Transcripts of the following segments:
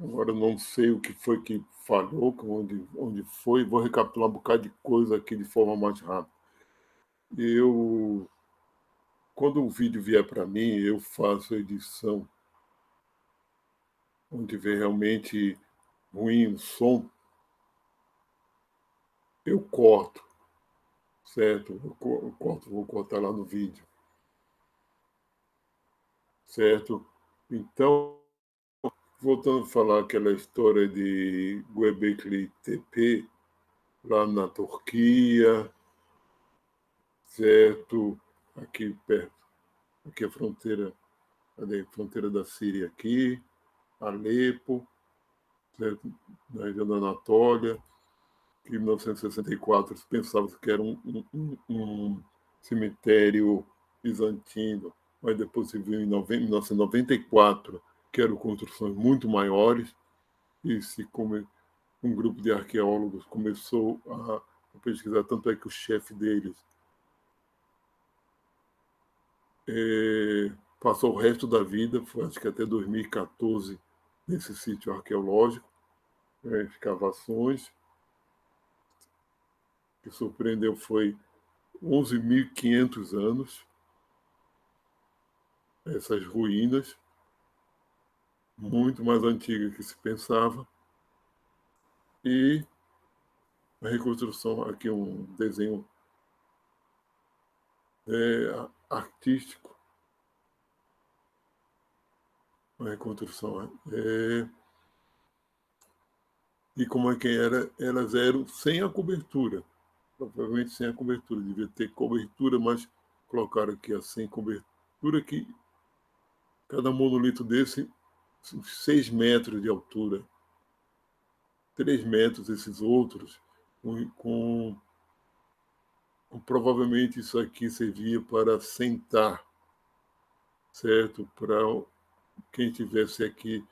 Agora eu não sei o que foi que falhou, onde foi. Vou recapitular um bocado de coisa aqui de forma mais rápida. Eu, quando o vídeo vier para mim, eu faço a edição onde vê realmente ruim o som, eu corto, certo? Eu corto, vou cortar lá no vídeo, certo? Então, voltando a falar aquela história de Göbekli Tepe, lá na Turquia, certo? Aqui perto, aqui é a fronteira, cadê? Fronteira da Síria aqui, Alepo, certo? Na região da Anatólia, que em 1964 se pensava que era um cemitério bizantino, mas depois se viu em 1994 que eram construções muito maiores, e um grupo de arqueólogos começou a pesquisar, tanto é que o chefe deles passou o resto da vida, foi, acho que até 2014, nesse sítio arqueológico, escavações. O que surpreendeu foi 11.500 anos, essas ruínas, muito mais antigas que se pensava, e a reconstrução, aqui um desenho artístico, uma reconstrução. E como é que era, elas eram sem a cobertura, provavelmente sem a cobertura, devia ter cobertura, mas colocaram aqui a sem cobertura, que cada monolito desse, 6 metros de altura, 3 metros esses outros, provavelmente isso aqui servia para sentar, certo? Para quem estivesse aqui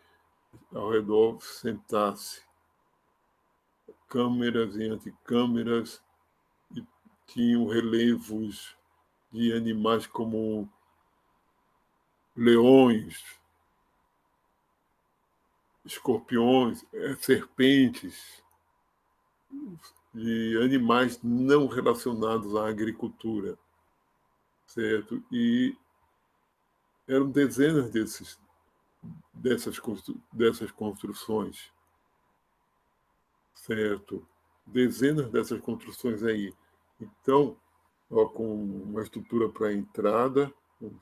ao redor sentasse. Câmeras e anticâmeras, e tinham relevos de animais como leões, escorpiões, serpentes, de animais não relacionados à agricultura, certo? E eram dezenas dessas construções, certo? Dezenas dessas construções aí. Então, ó, com uma estrutura para entrada,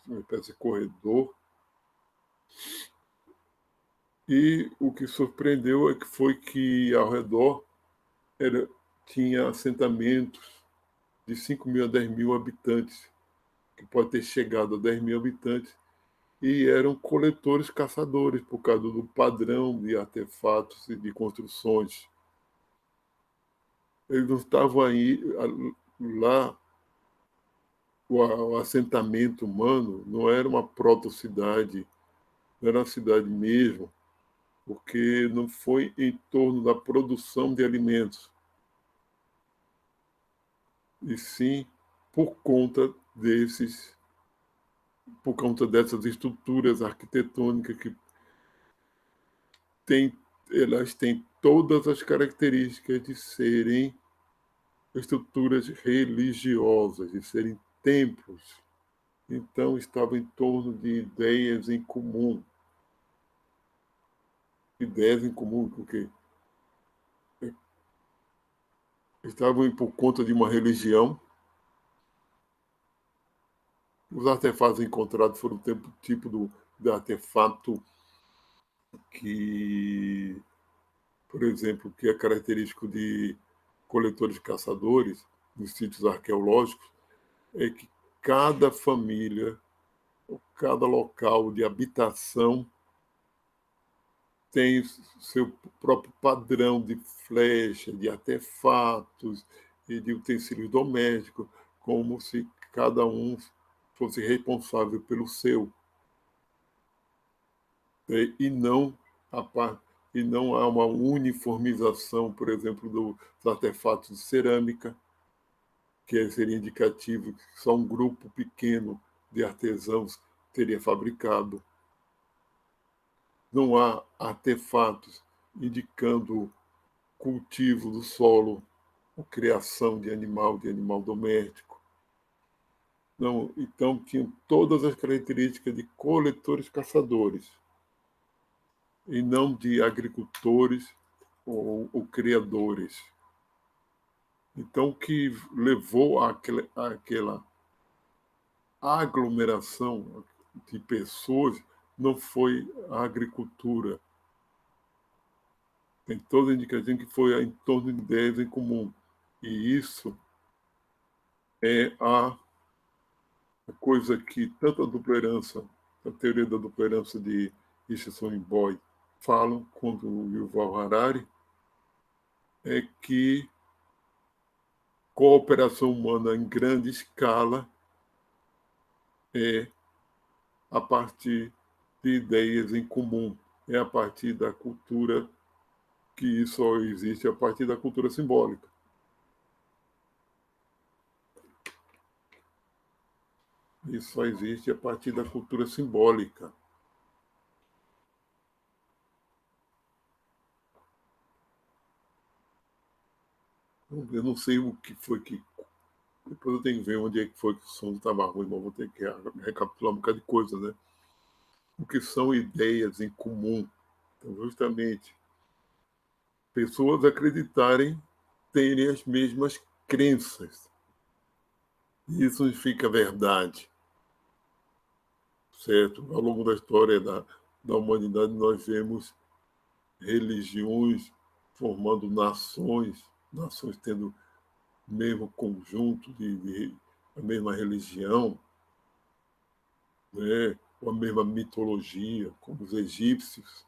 uma espécie de corredor. E o que surpreendeu foi que ao redor tinha assentamentos de 5.000 a 10.000 habitantes, que pode ter chegado a 10.000 habitantes, e eram coletores caçadores, por causa do padrão de artefatos e de construções. Eles não estavam aí, lá, o assentamento humano não era uma proto-cidade, não era uma cidade mesmo, porque não foi em torno da produção de alimentos, e sim por conta dessas estruturas arquitetônicas que têm, elas têm todas as características de serem estruturas religiosas, de serem templos. Então, estava em torno de ideias em comum, porque estavam por conta de uma religião. Os artefatos encontrados foram o tipo de artefato que, por exemplo, que é característico de coletores e caçadores nos sítios arqueológicos, é que cada família, cada local de habitação tem seu próprio padrão de flecha, de artefatos e de utensílios domésticos, como se cada um fosse responsável pelo seu, né? E não há uma uniformização, por exemplo, dos artefatos de cerâmica, que seria indicativo que só um grupo pequeno de artesãos teria fabricado. não há artefatos indicando cultivo do solo, ou criação de animal doméstico. Não, então, tinham todas as características de coletores-caçadores, e não de agricultores ou criadores. Então, o que levou àquela aglomeração de pessoas não foi a agricultura. Tem toda a indicação que foi em torno de ideias em comum. E isso é a coisa que tanto a dupla herança, a teoria da dupla herança de Richardson e Boyd falam, quanto o Yuval Harari, é que cooperação humana em grande escala é a partir de ideias em comum, é a partir da cultura, que só existe a partir da cultura simbólica. Isso só existe a partir da cultura simbólica. Eu não sei o que foi que. Depois eu tenho que ver onde é que foi que o som estava ruim, mas vou ter que recapitular um bocado de coisa, né? O que são ideias em comum. Então, justamente, pessoas acreditarem, terem as mesmas crenças. Isso significa verdade, certo? Ao longo da história da humanidade, nós vemos religiões formando nações tendo o mesmo conjunto de a mesma religião, né? Ou a mesma mitologia, como os egípcios,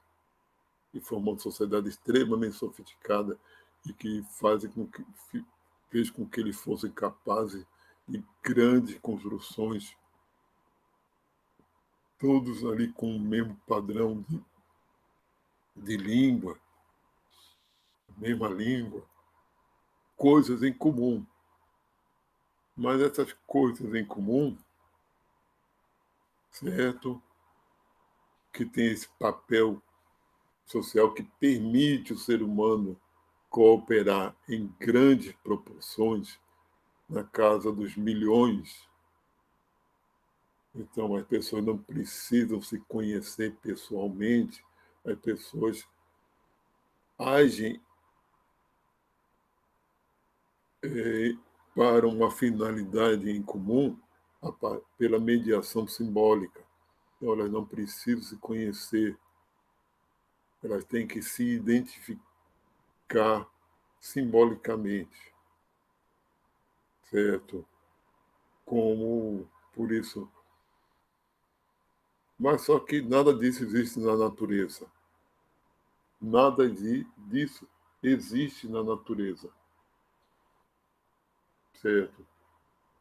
e formando sociedade extremamente sofisticada e que fazem com que fez com que eles fossem capazes de grandes construções, todos ali com o mesmo padrão de língua, mesma língua, coisas em comum. Mas essas coisas em comum, certo? Que tem esse papel social que permite o ser humano cooperar em grandes proporções, na casa dos milhões. Então, as pessoas não precisam se conhecer pessoalmente, as pessoas agem para uma finalidade em comum pela mediação simbólica. Então, elas não precisam se conhecer, elas têm que se identificar simbolicamente, certo? Como, por isso. Mas só que nada disso existe na natureza. Nada disso existe na natureza, certo?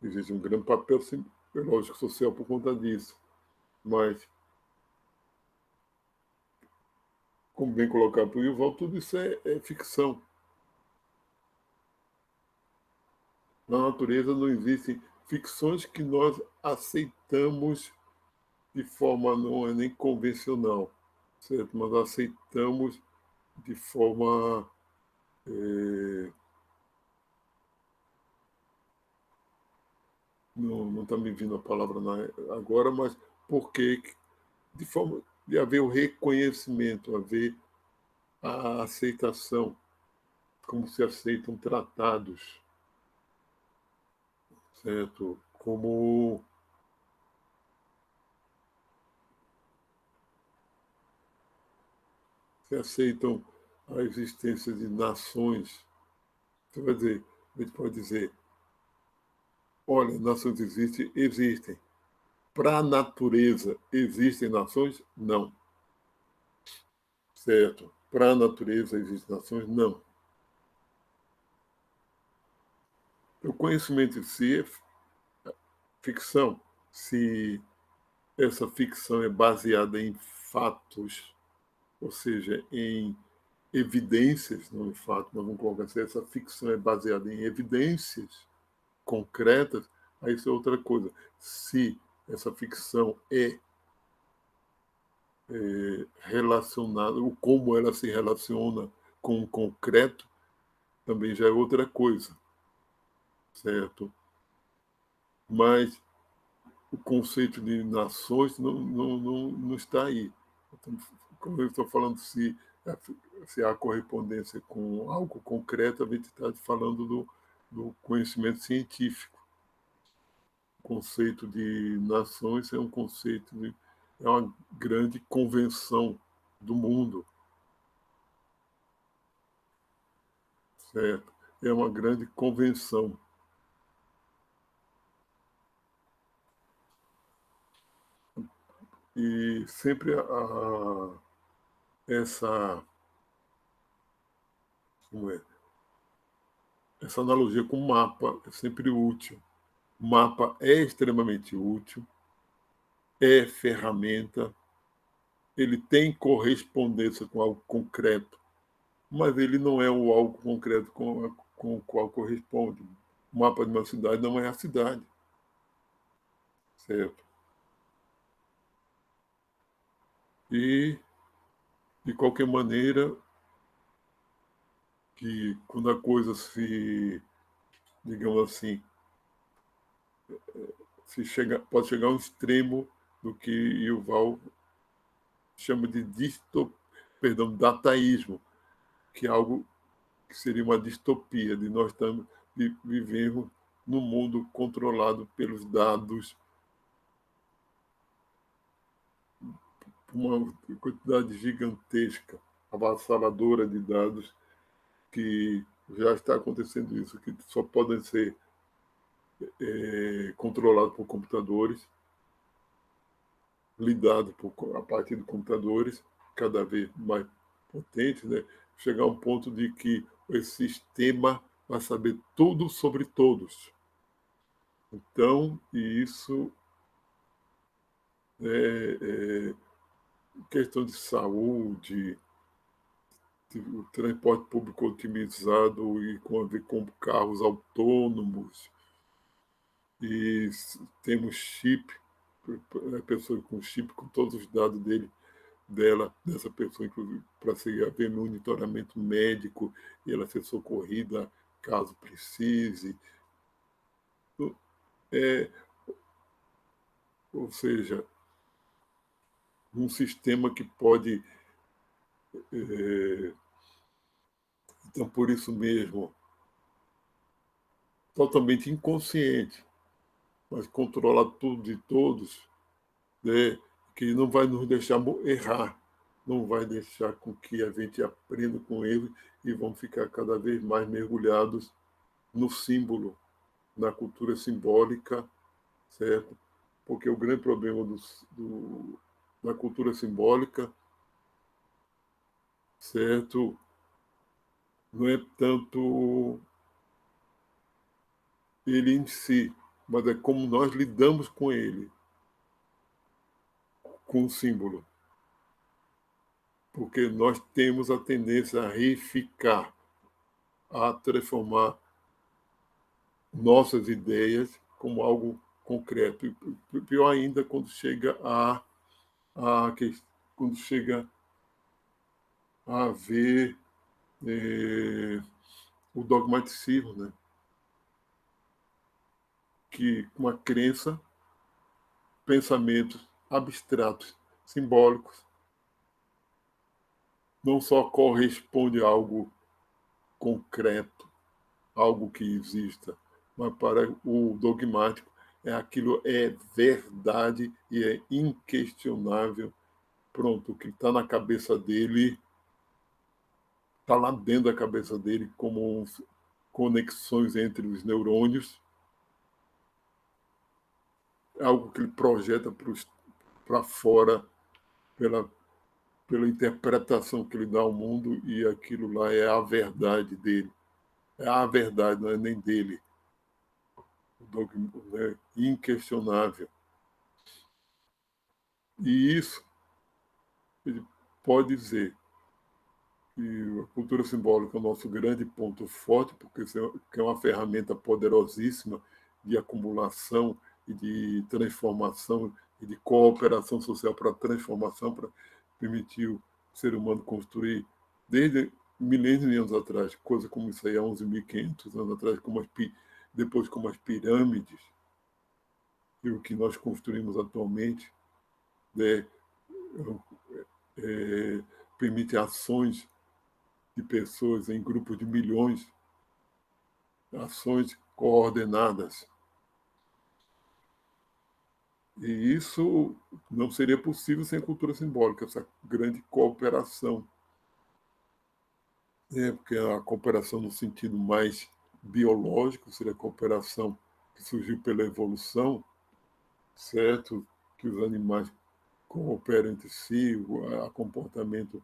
Existe um grande papel lógico social por conta disso. Mas, como bem colocado por Yuval, tudo isso é ficção. Na natureza não existem ficções que nós aceitamos de forma não é nem convencional, certo? Mas aceitamos de forma não está me vindo a palavra agora, mas porque de forma de haver o reconhecimento, haver a aceitação, como se aceitam tratados, certo? Como se aceitam a existência de nações. Você vai dizer, a gente pode dizer, olha, nações existem. Para a natureza, existem nações? Não. Certo. Para a natureza, existem nações? Não. O conhecimento em si é ficção. Se essa ficção é baseada em fatos, ou seja, em evidências, não em fato, mas vamos colocar assim, essa ficção é baseada em evidências concretas, aí isso é outra coisa. Se essa ficção é relacionada, o como ela se relaciona com o concreto, também já é outra coisa, certo? Mas o conceito de nações não está aí. Então, como eu estou falando, se há correspondência com algo concreto, a gente está falando do conhecimento científico. O conceito de nações é um conceito é uma grande convenção do mundo, certo? É uma grande convenção. E sempre essa, como é, essa analogia com o mapa é sempre útil. O mapa é extremamente útil, é ferramenta, ele tem correspondência com algo concreto, mas ele não é o algo concreto com o qual corresponde. O mapa de uma cidade não é a cidade, certo? E, de qualquer maneira, que quando a coisa se, digamos assim, pode chegar a um extremo do que Yuval chama de dataísmo, que é algo que seria uma distopia de nós estamos vivemos num mundo controlado pelos dados, uma quantidade gigantesca, avassaladora de dados, que já está acontecendo isso, que só podem ser controlados por computadores, lidados a partir de computadores cada vez mais potentes, né? Chegar a um ponto de que esse sistema vai saber tudo sobre todos. Então, isso é questão de saúde, o transporte público otimizado e com a ver com carros autônomos, e temos chip, a pessoa com chip, com todos os dados dessa pessoa, inclusive para haver monitoramento médico e ela ser socorrida caso precise. É, ou seja, um sistema que pode, então por isso mesmo, totalmente inconsciente, mas controlar tudo de todos, né, que não vai nos deixar errar, não vai deixar com que a gente aprenda com ele e vão ficar cada vez mais mergulhados no símbolo, na cultura simbólica, certo? Porque o grande problema da cultura simbólica, certo, não é tanto ele em si, mas é como nós lidamos com ele, com o símbolo. Porque nós temos a tendência a reificar, a transformar nossas ideias como algo concreto. E pior ainda quando chega a quando chega a haver o dogmaticismo, né? Que uma crença, pensamentos abstratos, simbólicos, não só corresponde a algo concreto, algo que exista, mas para o dogmático aquilo é verdade e é inquestionável. Pronto, o que está na cabeça dele está lá dentro da cabeça dele como conexões entre os neurônios, é algo que ele projeta para fora pela, pela interpretação que ele dá ao mundo e aquilo lá é a verdade dele. É a verdade, não é nem dele. O dogma, né? Inquestionável. E isso ele pode dizer que a cultura simbólica é o nosso grande ponto forte, porque é uma ferramenta poderosíssima de acumulação e de transformação e de cooperação social para transformação, para permitiu o ser humano construir, desde milênios de anos atrás, coisa como isso aí, há 11.500 anos atrás, depois como as pirâmides, e o que nós construímos atualmente, né, é, permite ações de pessoas em grupos de milhões, ações coordenadas. E isso não seria possível sem cultura simbólica, essa grande cooperação. Porque a cooperação no sentido mais biológico seria a cooperação que surgiu pela evolução, certo? Que os animais cooperam entre si, o comportamento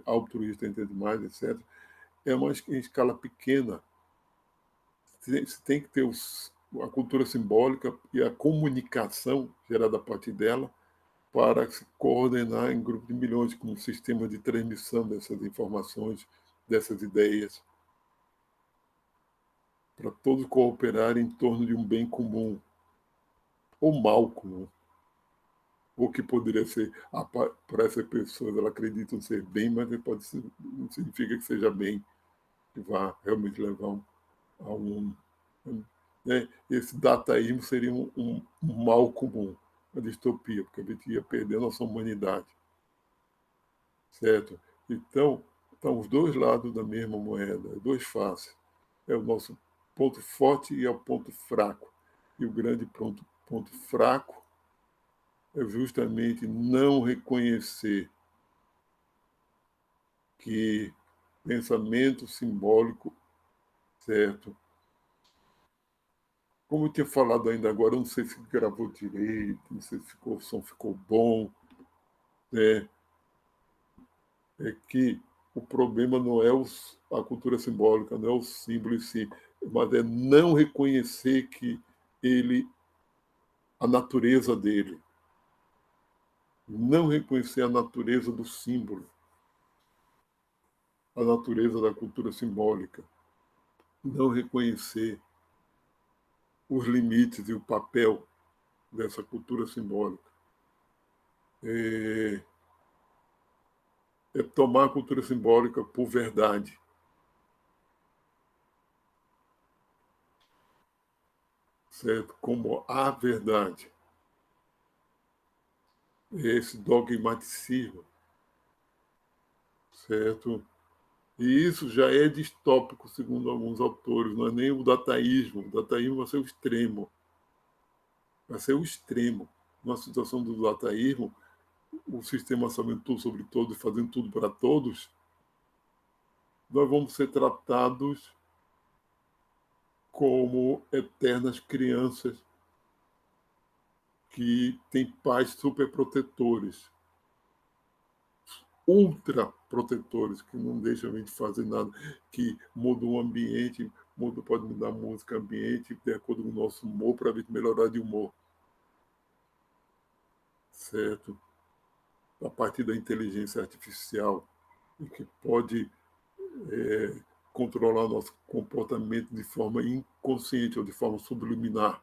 altruísta entre animais, etc. É uma em escala pequena. Se tem que ter a cultura simbólica e a comunicação gerada a partir dela para se coordenar em grupo de milhões, como um sistema de transmissão dessas informações, dessas ideias, para todos cooperarem em torno de um bem comum, ou mal comum, ou que poderia ser, para essas pessoas, elas acreditam ser bem, mas não significa que seja bem, que vá realmente levar a né? Esse dataísmo seria um mal comum, uma distopia, porque a gente ia perder a nossa humanidade, certo? Então, estão os dois lados da mesma moeda, dois faces. É o nosso ponto forte e é o ponto fraco. E o grande ponto fraco é justamente não reconhecer que pensamento simbólico, certo? Como eu tinha falado ainda agora, eu não sei se gravou direito, não sei se o som ficou bom, né? É que o problema não é a cultura simbólica, não é o símbolo em si, mas é não reconhecer que ele, a natureza dele, não reconhecer a natureza do símbolo, a natureza da cultura simbólica, não reconhecer os limites e o papel dessa cultura simbólica. É, é tomar a cultura simbólica por verdade, certo? Como a verdade. É esse dogmaticismo, certo? E isso já é distópico, segundo alguns autores, não é nem o dataísmo. O dataísmo vai ser o extremo. Vai ser o extremo. Numa situação do dataísmo, o sistema sabendo tudo sobre todos e fazendo tudo para todos, nós vamos ser tratados como eternas crianças que têm pais superprotetores, ultra protetores, que não deixam a gente fazer nada, que mudam o ambiente, pode mudar a música ambiente de acordo com o nosso humor para a gente melhorar de humor, certo? A partir da inteligência artificial, que pode controlar nosso comportamento de forma inconsciente ou de forma subliminar,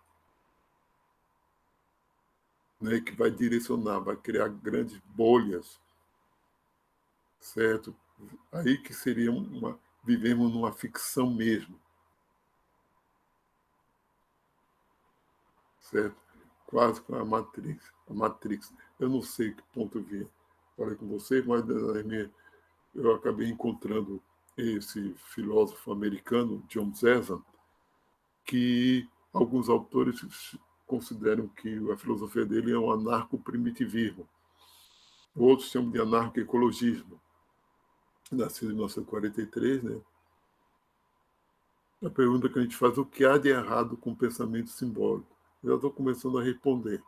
né? Que vai direcionar, vai criar grandes bolhas, certo? Aí que seria vivemos numa ficção mesmo, certo? Quase com a Matrix. A Matrix. Eu não sei que ponto eu vi. Falei com você, mas eu acabei encontrando esse filósofo americano, John Cezanne, que alguns autores consideram que a filosofia dele é um anarco-primitivismo. Outros chamam de anarco-ecologismo. Nascido em 1943, né? A pergunta que a gente faz: o que há de errado com o pensamento simbólico? Eu já estou começando a responder.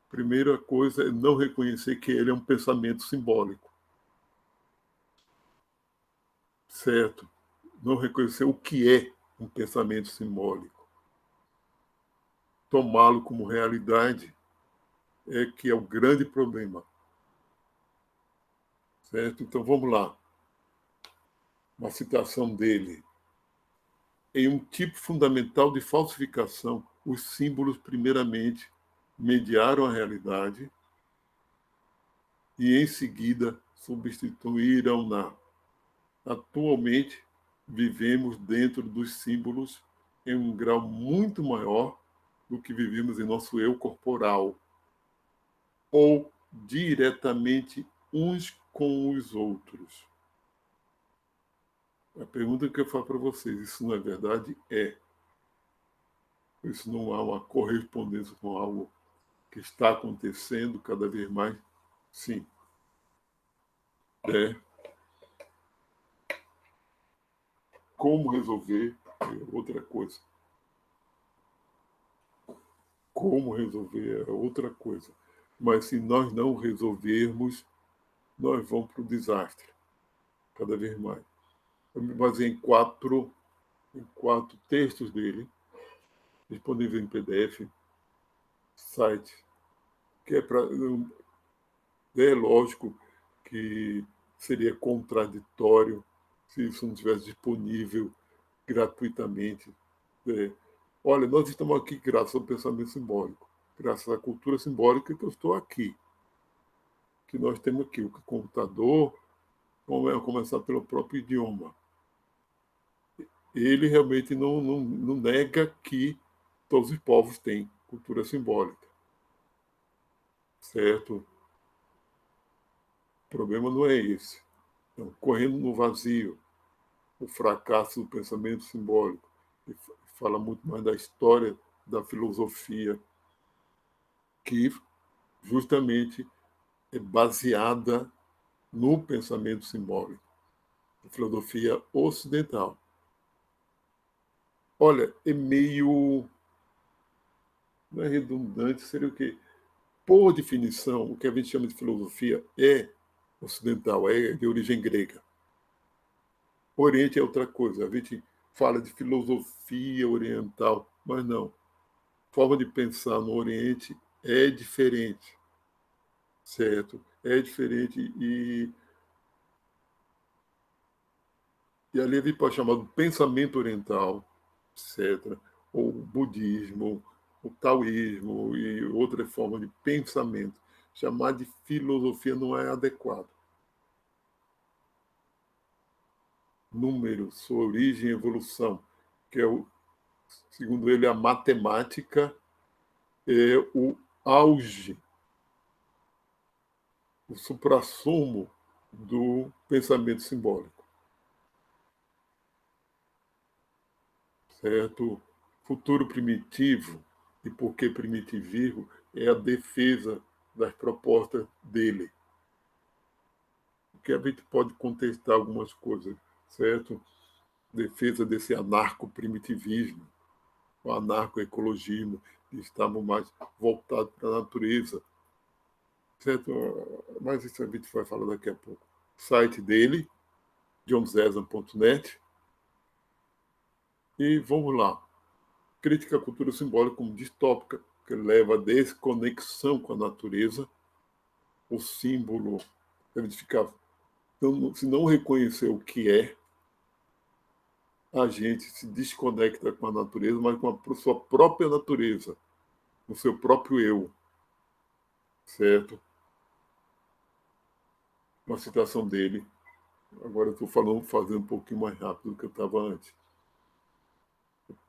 Primeira coisa é não reconhecer que ele é um pensamento simbólico, certo? Não reconhecer o que é um pensamento simbólico. Tomá-lo como realidade é que é o grande problema, certo? Então vamos lá. Uma citação dele. Em um tipo fundamental de falsificação, os símbolos, primeiramente, mediaram a realidade, e, em seguida, substituíram-na. Atualmente, vivemos dentro dos símbolos em um grau muito maior do que vivemos em nosso eu corporal, ou diretamente uns com os outros. A pergunta que eu faço para vocês, isso não é verdade? É. Isso não há uma correspondência com algo que está acontecendo cada vez mais? Sim. É. Como resolver é outra coisa. Como resolver é outra coisa. Mas se nós não resolvermos, nós vamos para o desastre, cada vez mais. Eu me baseei em quatro textos dele, disponíveis em PDF, site, que é para. É lógico que seria contraditório se isso não estivesse disponível gratuitamente. É, olha, nós estamos aqui graças ao pensamento simbólico, graças à cultura simbólica que eu estou aqui, que nós temos aqui o computador, vamos começar pelo próprio idioma. Ele realmente não nega que todos os povos têm cultura simbólica, certo? O problema não é esse. Então, correndo no vazio, o fracasso do pensamento simbólico, e fala muito mais da história da filosofia, que justamente é baseada no pensamento simbólico, a filosofia ocidental. Olha, é meio, não é redundante, seria o quê? Por definição, o que a gente chama de filosofia é ocidental, é de origem grega. O Oriente é outra coisa, a gente fala de filosofia oriental, mas não. A forma de pensar no Oriente é diferente, certo? É diferente e ali a gente pode chamar de pensamento oriental, etc. Ou budismo, o taoísmo e outra forma de pensamento. Chamar de filosofia não é adequado. Número, sua origem e evolução, que é, segundo ele, a matemática é o auge, o suprassumo do pensamento simbólico, certo? Futuro primitivo, e por que primitivismo, é a defesa das propostas dele. Porque a gente pode contestar algumas coisas, certo? Defesa desse anarco-primitivismo, o anarco-ecologismo, que estavam mais voltados para a natureza, certo? Mas isso a gente vai falar daqui a pouco. O site dele, johnzezan.net. E vamos lá. Crítica à cultura simbólica como distópica, que leva à desconexão com a natureza. O símbolo deve ficar. Então, se não reconhecer o que é, a gente se desconecta com a natureza, mas com a sua própria natureza, com o seu próprio eu, certo? Uma citação dele. Agora eu estou fazendo um pouquinho mais rápido do que eu estava antes.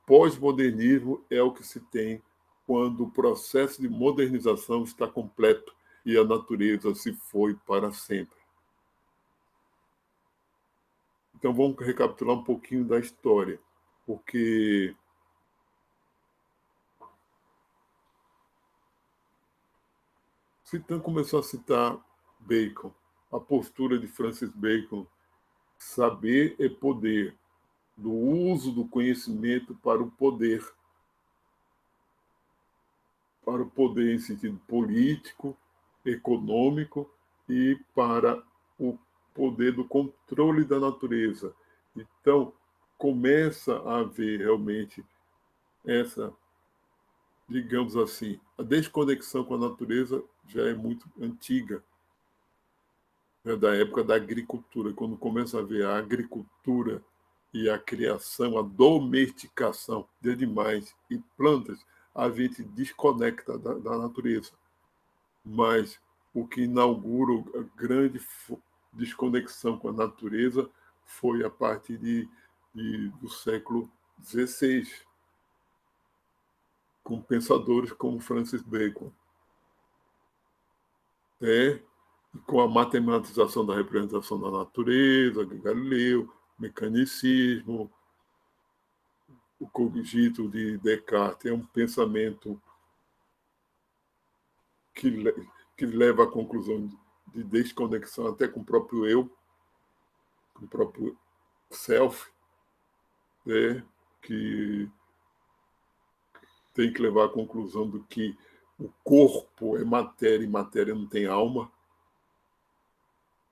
Pós-modernismo é o que se tem quando o processo de modernização está completo e a natureza se foi para sempre. Então vamos recapitular um pouquinho da história, porque Citan começou a citar Bacon, a postura de Francis Bacon, saber é poder, do uso do conhecimento para o poder em sentido político, econômico e para o poder do controle da natureza. Então, começa a haver realmente essa, digamos assim, a desconexão com a natureza já é muito antiga, né, da época da agricultura, quando começa a ver a agricultura e a criação, a domesticação de animais e plantas, a gente desconecta da natureza. Mas o que inaugura a grande desconexão com a natureza foi a partir do século XVI, com pensadores como Francis Bacon. Com a matematização da representação da natureza, Galileu, mecanicismo, o cogito de Descartes é um pensamento que leva à conclusão de desconexão até com o próprio eu, com o próprio self, que tem que levar à conclusão do que o corpo é matéria e matéria não tem alma,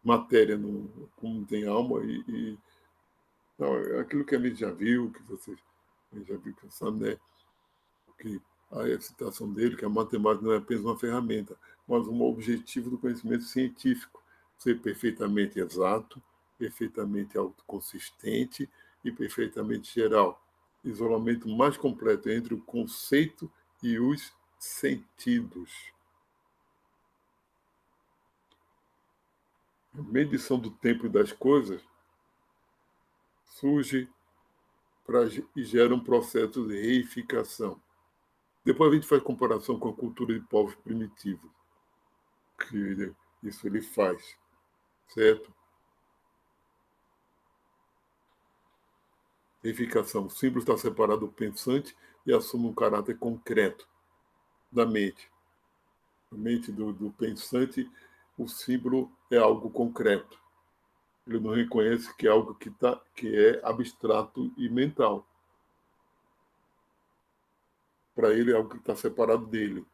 matéria não tem alma, não, é aquilo que a gente já viu, que vocês já viu pensando, né? Que a citação dele, que a matemática não é apenas uma ferramenta, mas um objetivo do conhecimento científico, ser perfeitamente exato, perfeitamente autoconsistente e perfeitamente geral. Isolamento mais completo entre o conceito e os sentidos. A medição do tempo e das coisas surge e gera um processo de reificação. Depois a gente faz comparação com a cultura de povos primitivos, que isso ele faz, certo? Reificação. O símbolo está separado do pensante e assume um caráter concreto da mente. Na mente do pensante, o símbolo é algo concreto. Ele não reconhece que é algo que é abstrato e mental. Para ele é algo que está separado dele.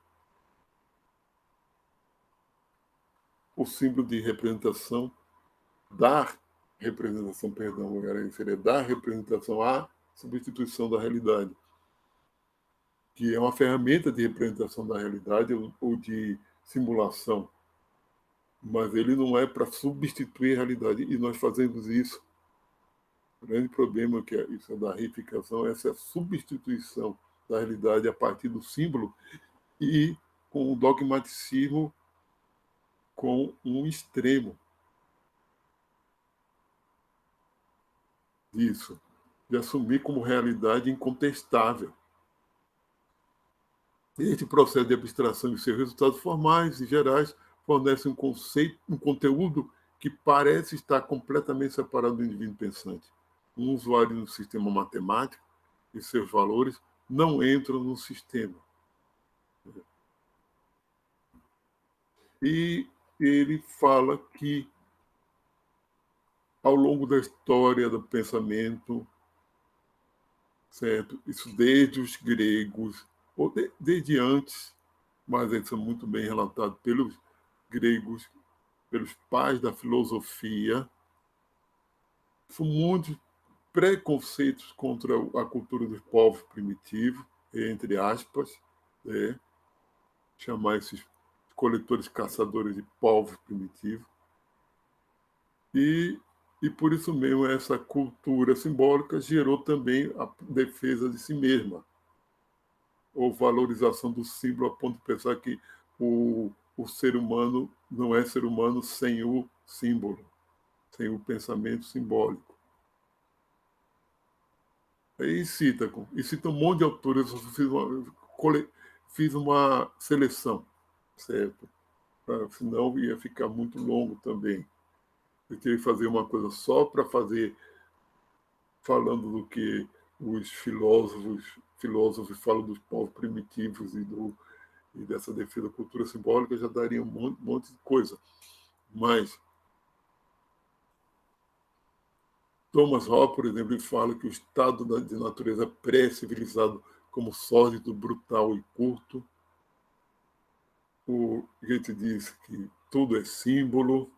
O símbolo de representação, seria dar representação à substituição da realidade, que é uma ferramenta de representação da realidade ou de simulação, mas ele não é para substituir a realidade, e nós fazemos isso. O grande problema que é isso da reificação, essa é a substituição da realidade a partir do símbolo e com o dogmaticismo com um extremo disso, de assumir como realidade incontestável. Este processo de abstração e seus resultados formais e gerais fornece um conteúdo que parece estar completamente separado do indivíduo pensante. Um usuário no sistema matemático e seus valores não entram no sistema. E ele fala que, ao longo da história do pensamento, certo? Isso desde os gregos, ou desde antes, mas eles são muito bem relatados pelos gregos, pelos pais da filosofia, são muitos preconceitos contra a cultura dos povos primitivos, entre aspas, né? Chamar esses coletores caçadores de povos primitivos. E por isso mesmo essa cultura simbólica gerou também a defesa de si mesma, ou valorização do símbolo, a ponto de pensar que o ser humano não é ser humano sem o símbolo, sem o pensamento simbólico. Aí cita um monte de autores, eu fiz uma seleção, certo? Senão ia ficar muito longo também. Eu queria fazer uma coisa só para fazer, falando do que os filósofos falam dos povos primitivos e dessa defesa da cultura simbólica, já daria um monte de coisa. Mas Thomas Hobbes, por exemplo, fala que o estado de natureza pré-civilizado como sórdido, brutal e curto. O Goethe diz que tudo é símbolo.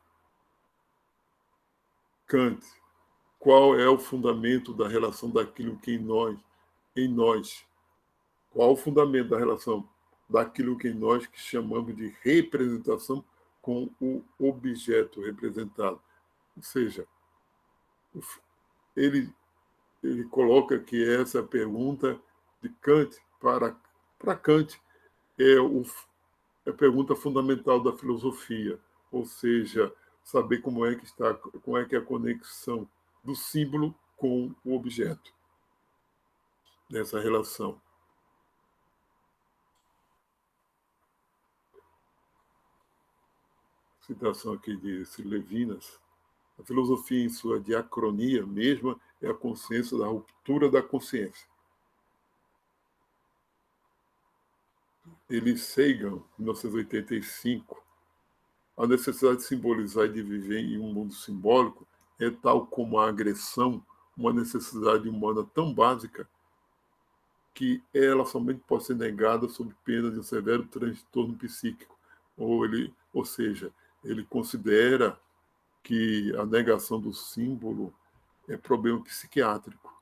Kant, qual é o fundamento da relação daquilo que em nós? Qual o fundamento da relação daquilo que em nós que chamamos de representação com o objeto representado? Ou seja, ele coloca que essa pergunta de Kant para Kant é é a pergunta fundamental da filosofia, ou seja, saber como é que é a conexão do símbolo com o objeto, nessa relação. Citação aqui de Levinas. A filosofia, em sua diacronia mesma, é a consciência da ruptura da consciência. Ele Sagan, 1985, a necessidade de simbolizar e de viver em um mundo simbólico é tal como a agressão, uma necessidade humana tão básica que ela somente pode ser negada sob pena de um severo transtorno psíquico. Ou seja, ele considera que a negação do símbolo é problema psiquiátrico,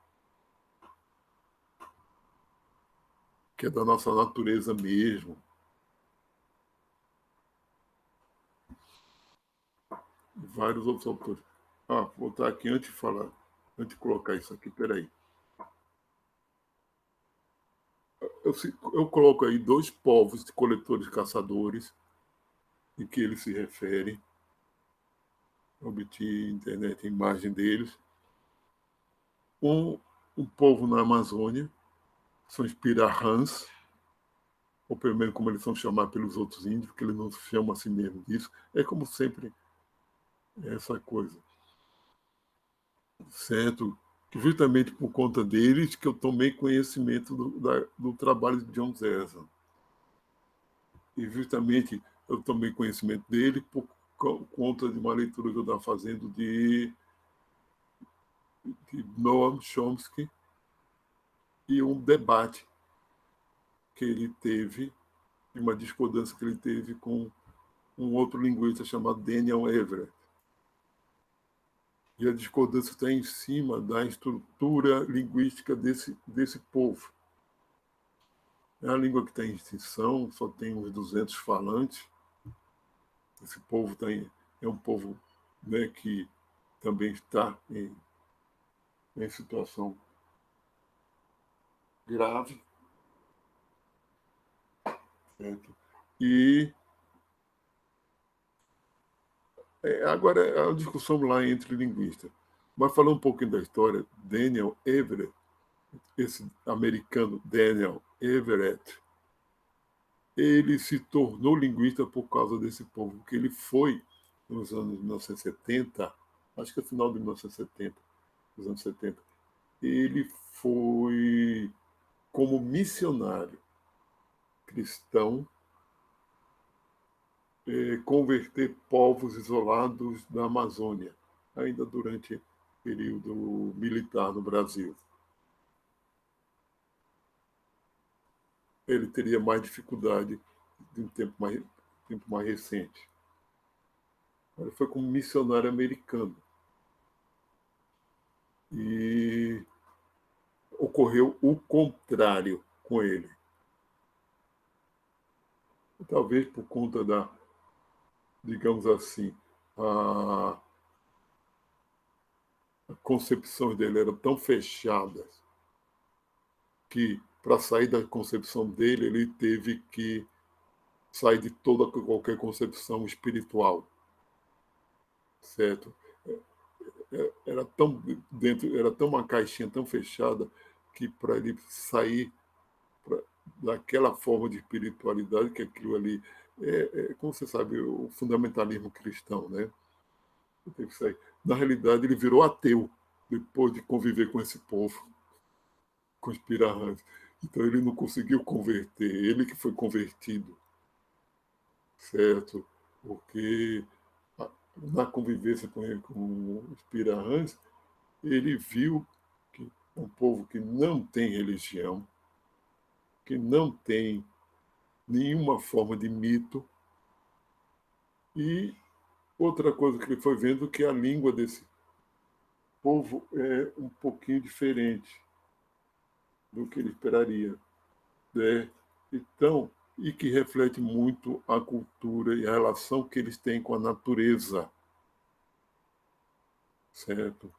que é da nossa natureza mesmo. Vários outros autores. Vou botar aqui antes de falar, antes de colocar isso aqui, peraí. Eu coloco aí dois povos de coletores e caçadores, em que ele se refere. Obtive internet a imagem deles. Um povo na Amazônia, são os Pirahãs, ou pelo menos como eles são chamados pelos outros índios, que eles não chamam assim mesmo disso. É como sempre essa coisa. Certo? Justamente por conta deles que eu tomei conhecimento do trabalho de John Zezan. E justamente eu tomei conhecimento dele por conta de uma leitura que eu estava fazendo de Noam Chomsky e um debate que ele teve, uma discordância que ele teve com um outro linguista chamado Daniel Everett. E a discordância está em cima da estrutura linguística desse povo. É a língua que está em extinção, só tem uns 200 falantes. Esse povo é um povo, né, que também está em situação grave. Certo? E agora é a discussão lá entre linguistas. Mas falando um pouquinho da história, Daniel Everett, esse americano Daniel Everett, ele se tornou linguista por causa desse povo, porque ele foi, nos anos 1970, acho que é final de 1970, nos anos 70, ele foi como missionário cristão converter povos isolados da Amazônia, ainda durante o período militar no Brasil. Ele teria mais dificuldade de um tempo mais recente. Ele foi como missionário americano. E ocorreu o contrário com ele. Talvez por conta digamos assim, a concepções dele eram tão fechadas que, para sair da concepção dele, ele teve que sair de qualquer concepção espiritual, certo? Era tão era tão uma caixinha tão fechada que para ele sair daquela forma de espiritualidade, que aquilo ali como você sabe, o fundamentalismo cristão, né? Teve que sair. Na realidade, ele virou ateu depois de conviver com esse povo, com os pirahãs. Então ele não conseguiu converter, ele que foi convertido, certo? Porque na convivência com os pirahãs, ele viu que um povo que não tem religião, que não tem nenhuma forma de mito, e outra coisa que ele foi vendo que a língua desse povo é um pouquinho diferente do que ele esperaria, né? Então, e que reflete muito a cultura e a relação que eles têm com a natureza, certo?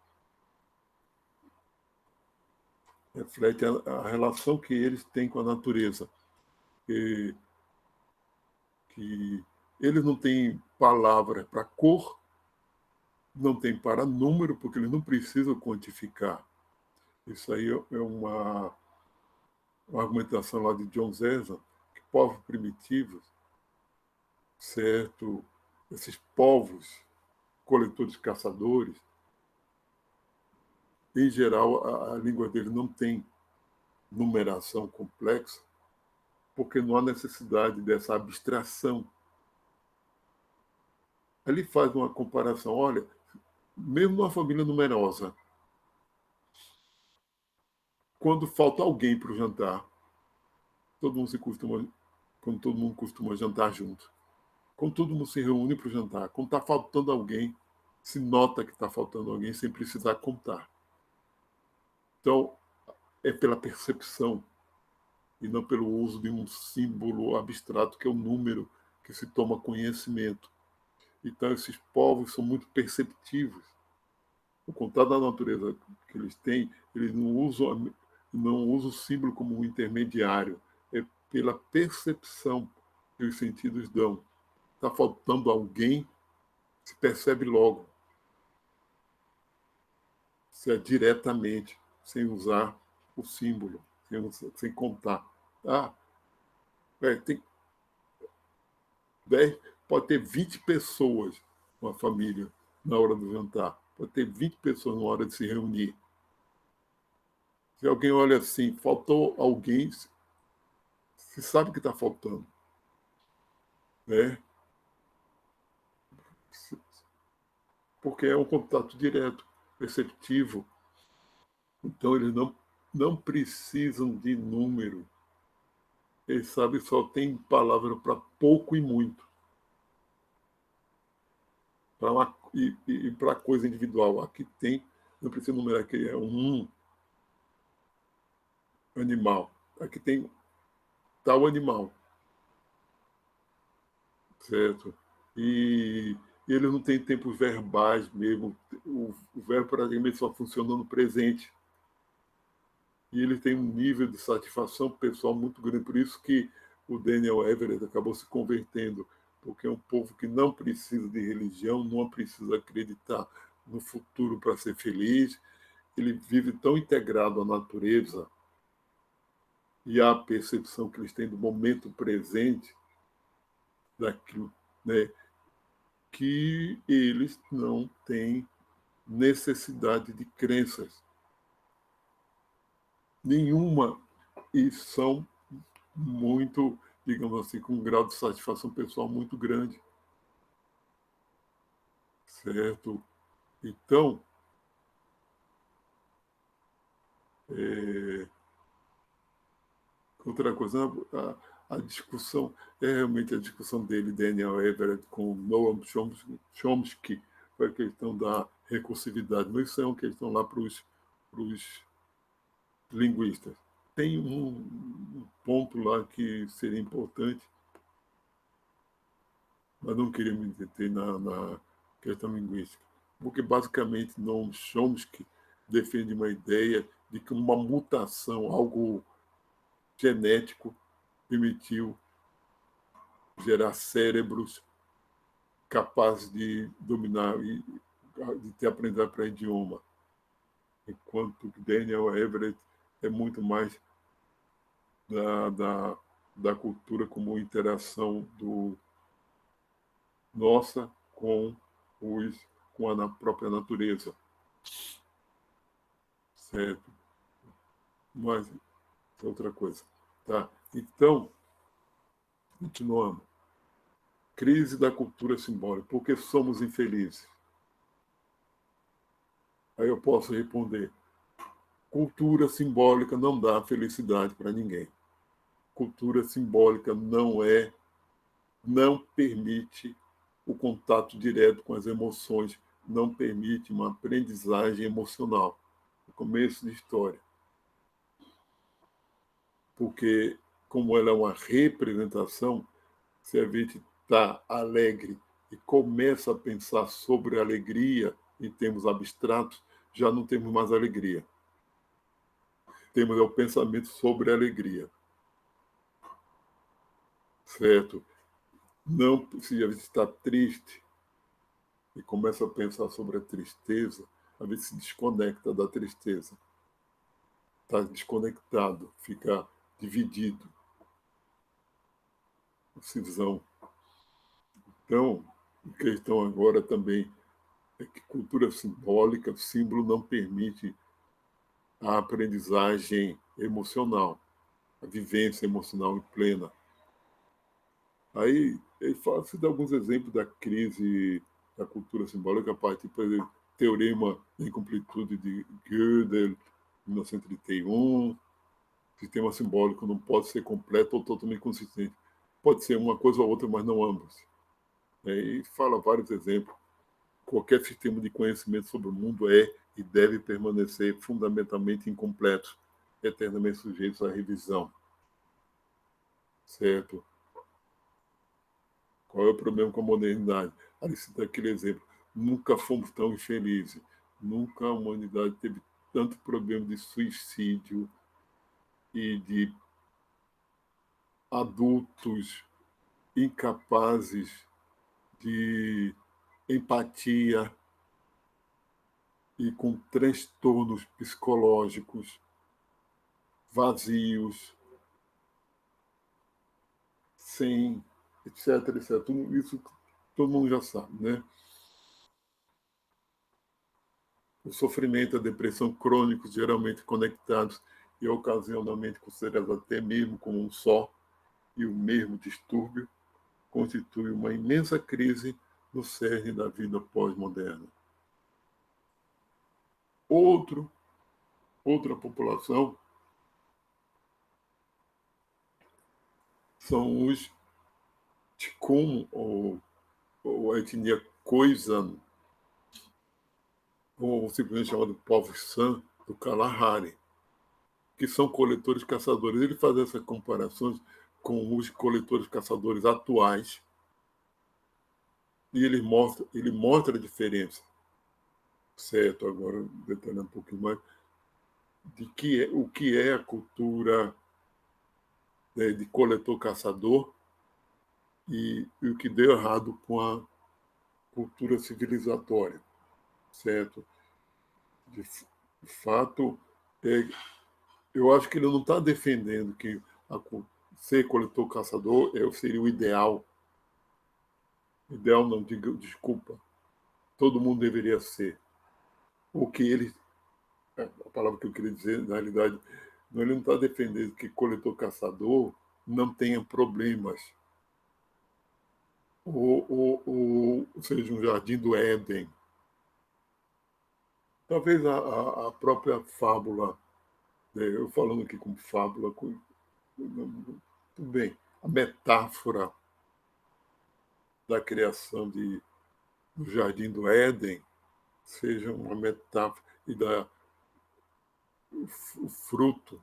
Reflete a relação que eles têm com a natureza, que que eles não têm palavra para cor, não tem para número, porque eles não precisam quantificar. Isso aí é uma argumentação lá de John Zezan, que povos primitivos, certo? Esses povos coletores caçadores, em geral, a língua deles não tem numeração complexa, porque não há necessidade dessa abstração. Ele faz uma comparação, olha, mesmo numa família numerosa, quando falta alguém para o jantar, quando todo mundo costuma jantar junto, quando todo mundo se reúne para o jantar, quando está faltando alguém, se nota que está faltando alguém sem precisar contar. Então, é pela percepção e não pelo uso de um símbolo abstrato que é o número que se toma conhecimento. Então, esses povos são muito perceptivos. O contato da natureza que eles têm, eles não usam o símbolo como um intermediário. É pela percepção que os sentidos dão. Está faltando alguém, se percebe logo. Se é diretamente, sem usar o símbolo, sem contar. Ah, tem 10, pode ter 20 pessoas uma família na hora do jantar. Pode ter 20 pessoas na hora de se reunir. Se alguém olha assim, faltou alguém, se sabe que está faltando. Né? Porque é um contato direto, perceptivo. Então, eles não precisam de número. Eles sabem só tem palavra para pouco e muito. E para coisa individual. Aqui tem, não precisa numerar que é um animal. Aqui tem tal animal, certo? E ele não tem tempos verbais mesmo. O verbo praticamente só funciona no presente. E ele tem um nível de satisfação pessoal muito grande. Por isso que o Daniel Everett acabou se convertendo, porque é um povo que não precisa de religião, não precisa acreditar no futuro para ser feliz. Ele vive tão integrado à natureza e à percepção que eles têm do momento presente, daquilo, né, que eles não têm necessidade de crenças nenhuma e são muito, digamos assim, com um grau de satisfação pessoal muito grande, certo? Então, é, outra coisa, a discussão, é realmente a discussão dele, Daniel Everett, com Noam Chomsky, foi a questão da recursividade, mas isso é uma questão lá para os linguistas. Tem um ponto lá que seria importante, mas não queria me deter na questão linguística, porque basicamente Noam Chomsky defende uma ideia de que uma mutação, algo genético, permitiu gerar cérebros capazes de dominar e de ter aprendido para idioma, enquanto Daniel Everett é muito mais da, da, da cultura como interação nossa com com a própria natureza, certo? Mas é outra coisa, tá? Então, continuando. Crise da cultura simbólica. Por que somos infelizes? Aí eu posso responder: cultura simbólica não dá felicidade para ninguém. Cultura simbólica não permite o contato direto com as emoções, não permite uma aprendizagem emocional. No começo de história. Porque, como ela é uma representação, se a gente está alegre e começa a pensar sobre alegria em termos abstratos, já não temos mais alegria. Temos o pensamento sobre alegria. Certo? Não, se a gente está triste e começa a pensar sobre a tristeza, a gente se desconecta da tristeza. Está desconectado, fica dividido, cisão. Então, a questão agora também é que cultura simbólica, símbolo não permite a aprendizagem emocional, a vivência emocional plena. Aí ele fala, se dá alguns exemplos da crise da cultura simbólica, a partir, por exemplo, Teorema da Incompletude de Gödel, 1931, sistema simbólico não pode ser completo ou totalmente consistente. Pode ser uma coisa ou outra, mas não ambos. E fala vários exemplos. Qualquer sistema de conhecimento sobre o mundo é e deve permanecer fundamentalmente incompleto, eternamente sujeitos à revisão. Certo? Qual é o problema com a modernidade? Ali se dá aquele exemplo. Nunca fomos tão infelizes. Nunca a humanidade teve tanto problema de suicídio e de adultos incapazes de empatia e com transtornos psicológicos vazios, sem, etc, etc. Tudo isso todo mundo já sabe, né? O sofrimento, a depressão crônicos, geralmente conectados e ocasionalmente considerados até mesmo como um só e o mesmo distúrbio, constitui uma imensa crise no cerne da vida pós-moderna. Outra população são os Tikum, ou a etnia Khoisan, ou simplesmente chamado povo San, do Kalahari, que são coletores-caçadores. Ele faz essas comparações com os coletores-caçadores atuais e ele mostra a diferença, certo? Agora, detalhando um pouquinho mais, o que é a cultura, né, de coletor-caçador e o que deu errado com a cultura civilizatória, certo? De fato, eu acho que ele não está defendendo que ser coletor-caçador seria o ideal. Ideal não, desculpa. Todo mundo deveria ser. O que ele, a palavra que eu queria dizer, na realidade, ele não está defendendo que coletor-caçador não tenha problemas. Ou seja, um jardim do Éden. Talvez a própria fábula, né, eu falando aqui como fábula, tudo bem, a metáfora da criação do jardim do Éden seja uma metáfora e o fruto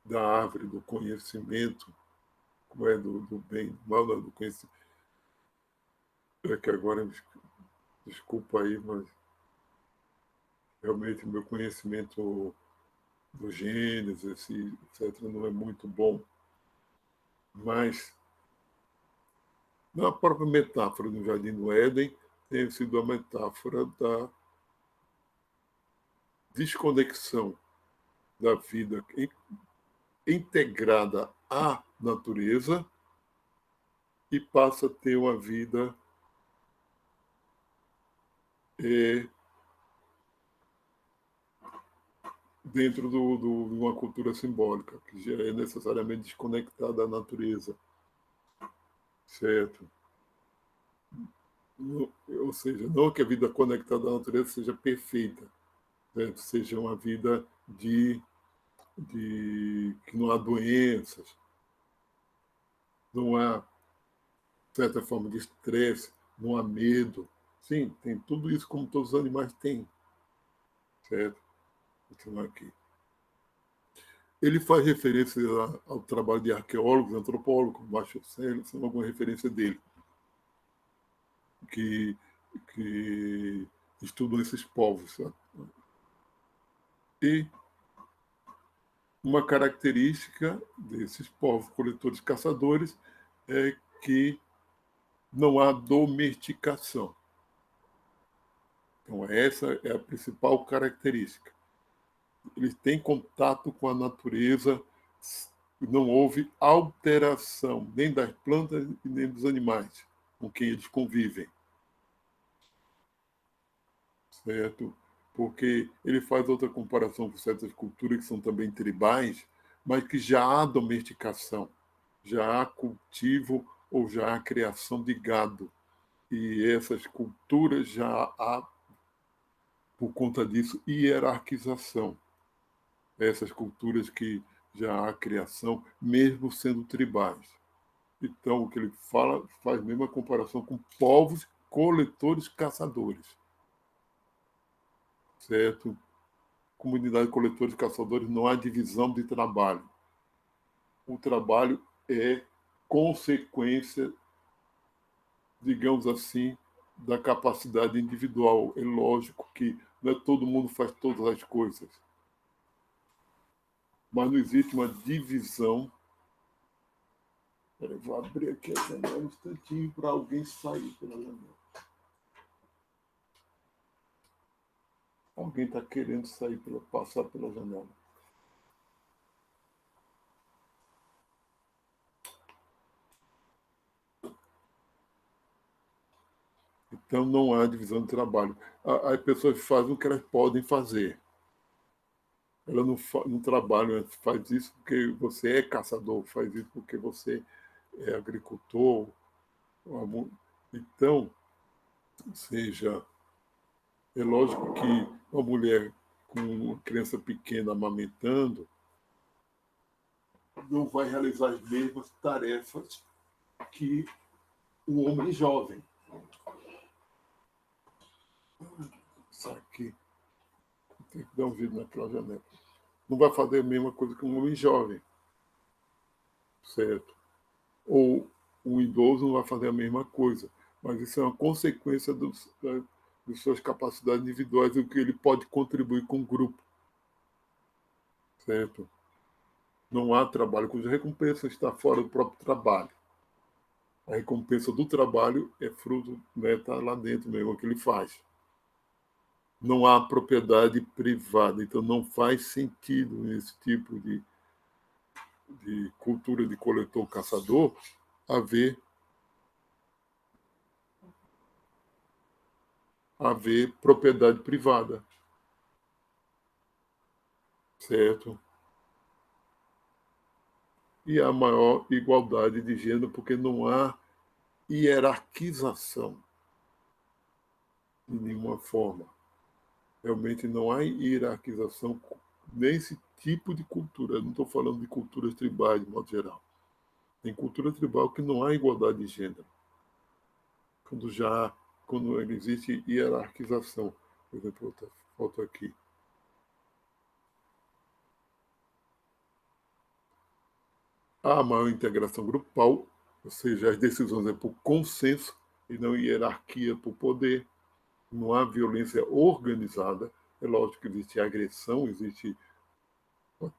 da árvore do conhecimento, como é do bem, do mal, do conhecimento. É que agora, desculpa aí, mas realmente o meu conhecimento do Gênesis, etc., não é muito bom. Mas, na própria metáfora do Jardim do Éden, tem sido a metáfora da desconexão da vida integrada à natureza e passa a ter uma vida dentro de uma cultura simbólica, que já é necessariamente desconectada da natureza, certo? Ou seja, não que a vida conectada à natureza seja perfeita, certo? Seja uma vida que não há doenças, não há certa forma de estresse, não há medo. Sim, tem tudo isso como todos os animais têm, certo? Vou continuar aqui. Ele faz referência ao trabalho de arqueólogos, antropólogos, Marshall Sells, são alguma referência dele, que, que estudam esses povos. Sabe? E uma característica desses povos coletores-caçadores é que não há domesticação. Então, essa é a principal característica. Eles têm contato com a natureza, não houve alteração nem das plantas e nem dos animais com quem eles convivem. Certo? Porque ele faz outra comparação com certas culturas que são também tribais, mas que já há domesticação, já há cultivo ou já há criação de gado. E essas culturas já há, por conta disso, hierarquização. Essas culturas que já há criação, mesmo sendo tribais. Então, o que ele fala faz mesmo a comparação com povos coletores caçadores. Certo? Comunidade de coletores e caçadores não há divisão de trabalho. O trabalho é consequência, digamos assim, da capacidade individual. É lógico que não é todo mundo faz todas as coisas, mas não existe uma divisão. Eu vou abrir aqui a janela um instantinho para alguém sair pela janela. Alguém está querendo sair, passar pela janela. Então não há divisão de trabalho. As pessoas fazem o que elas podem fazer. Ela não trabalha, faz isso porque você é caçador, faz isso porque você é agricultor. Então, seja, é lógico que uma mulher com uma criança pequena amamentando não vai realizar as mesmas tarefas que um homem jovem. Isso aqui, tem que dar um vídeo naquela janela. Não vai fazer a mesma coisa que um homem jovem, certo? Ou um idoso não vai fazer a mesma coisa, mas isso é uma consequência de suas capacidades individuais e o que ele pode contribuir com o grupo, certo? Não há trabalho cuja recompensa está fora do próprio trabalho. A recompensa do trabalho é fruto, né, tá lá dentro mesmo, o que ele faz. Não há propriedade privada, então não faz sentido nesse tipo de cultura de coletor-caçador haver propriedade privada, certo? E a maior igualdade de gênero, porque não há hierarquização de nenhuma forma. Realmente não há hierarquização nesse tipo de cultura. Eu não estou falando de culturas tribais, de modo geral. Tem cultura tribal que não há igualdade de gênero. Quando existe hierarquização. Por exemplo, outra foto aqui. Há maior integração grupal, ou seja, as decisões é por consenso e não hierarquia por poder. Não há violência organizada. É lógico que existe agressão, existe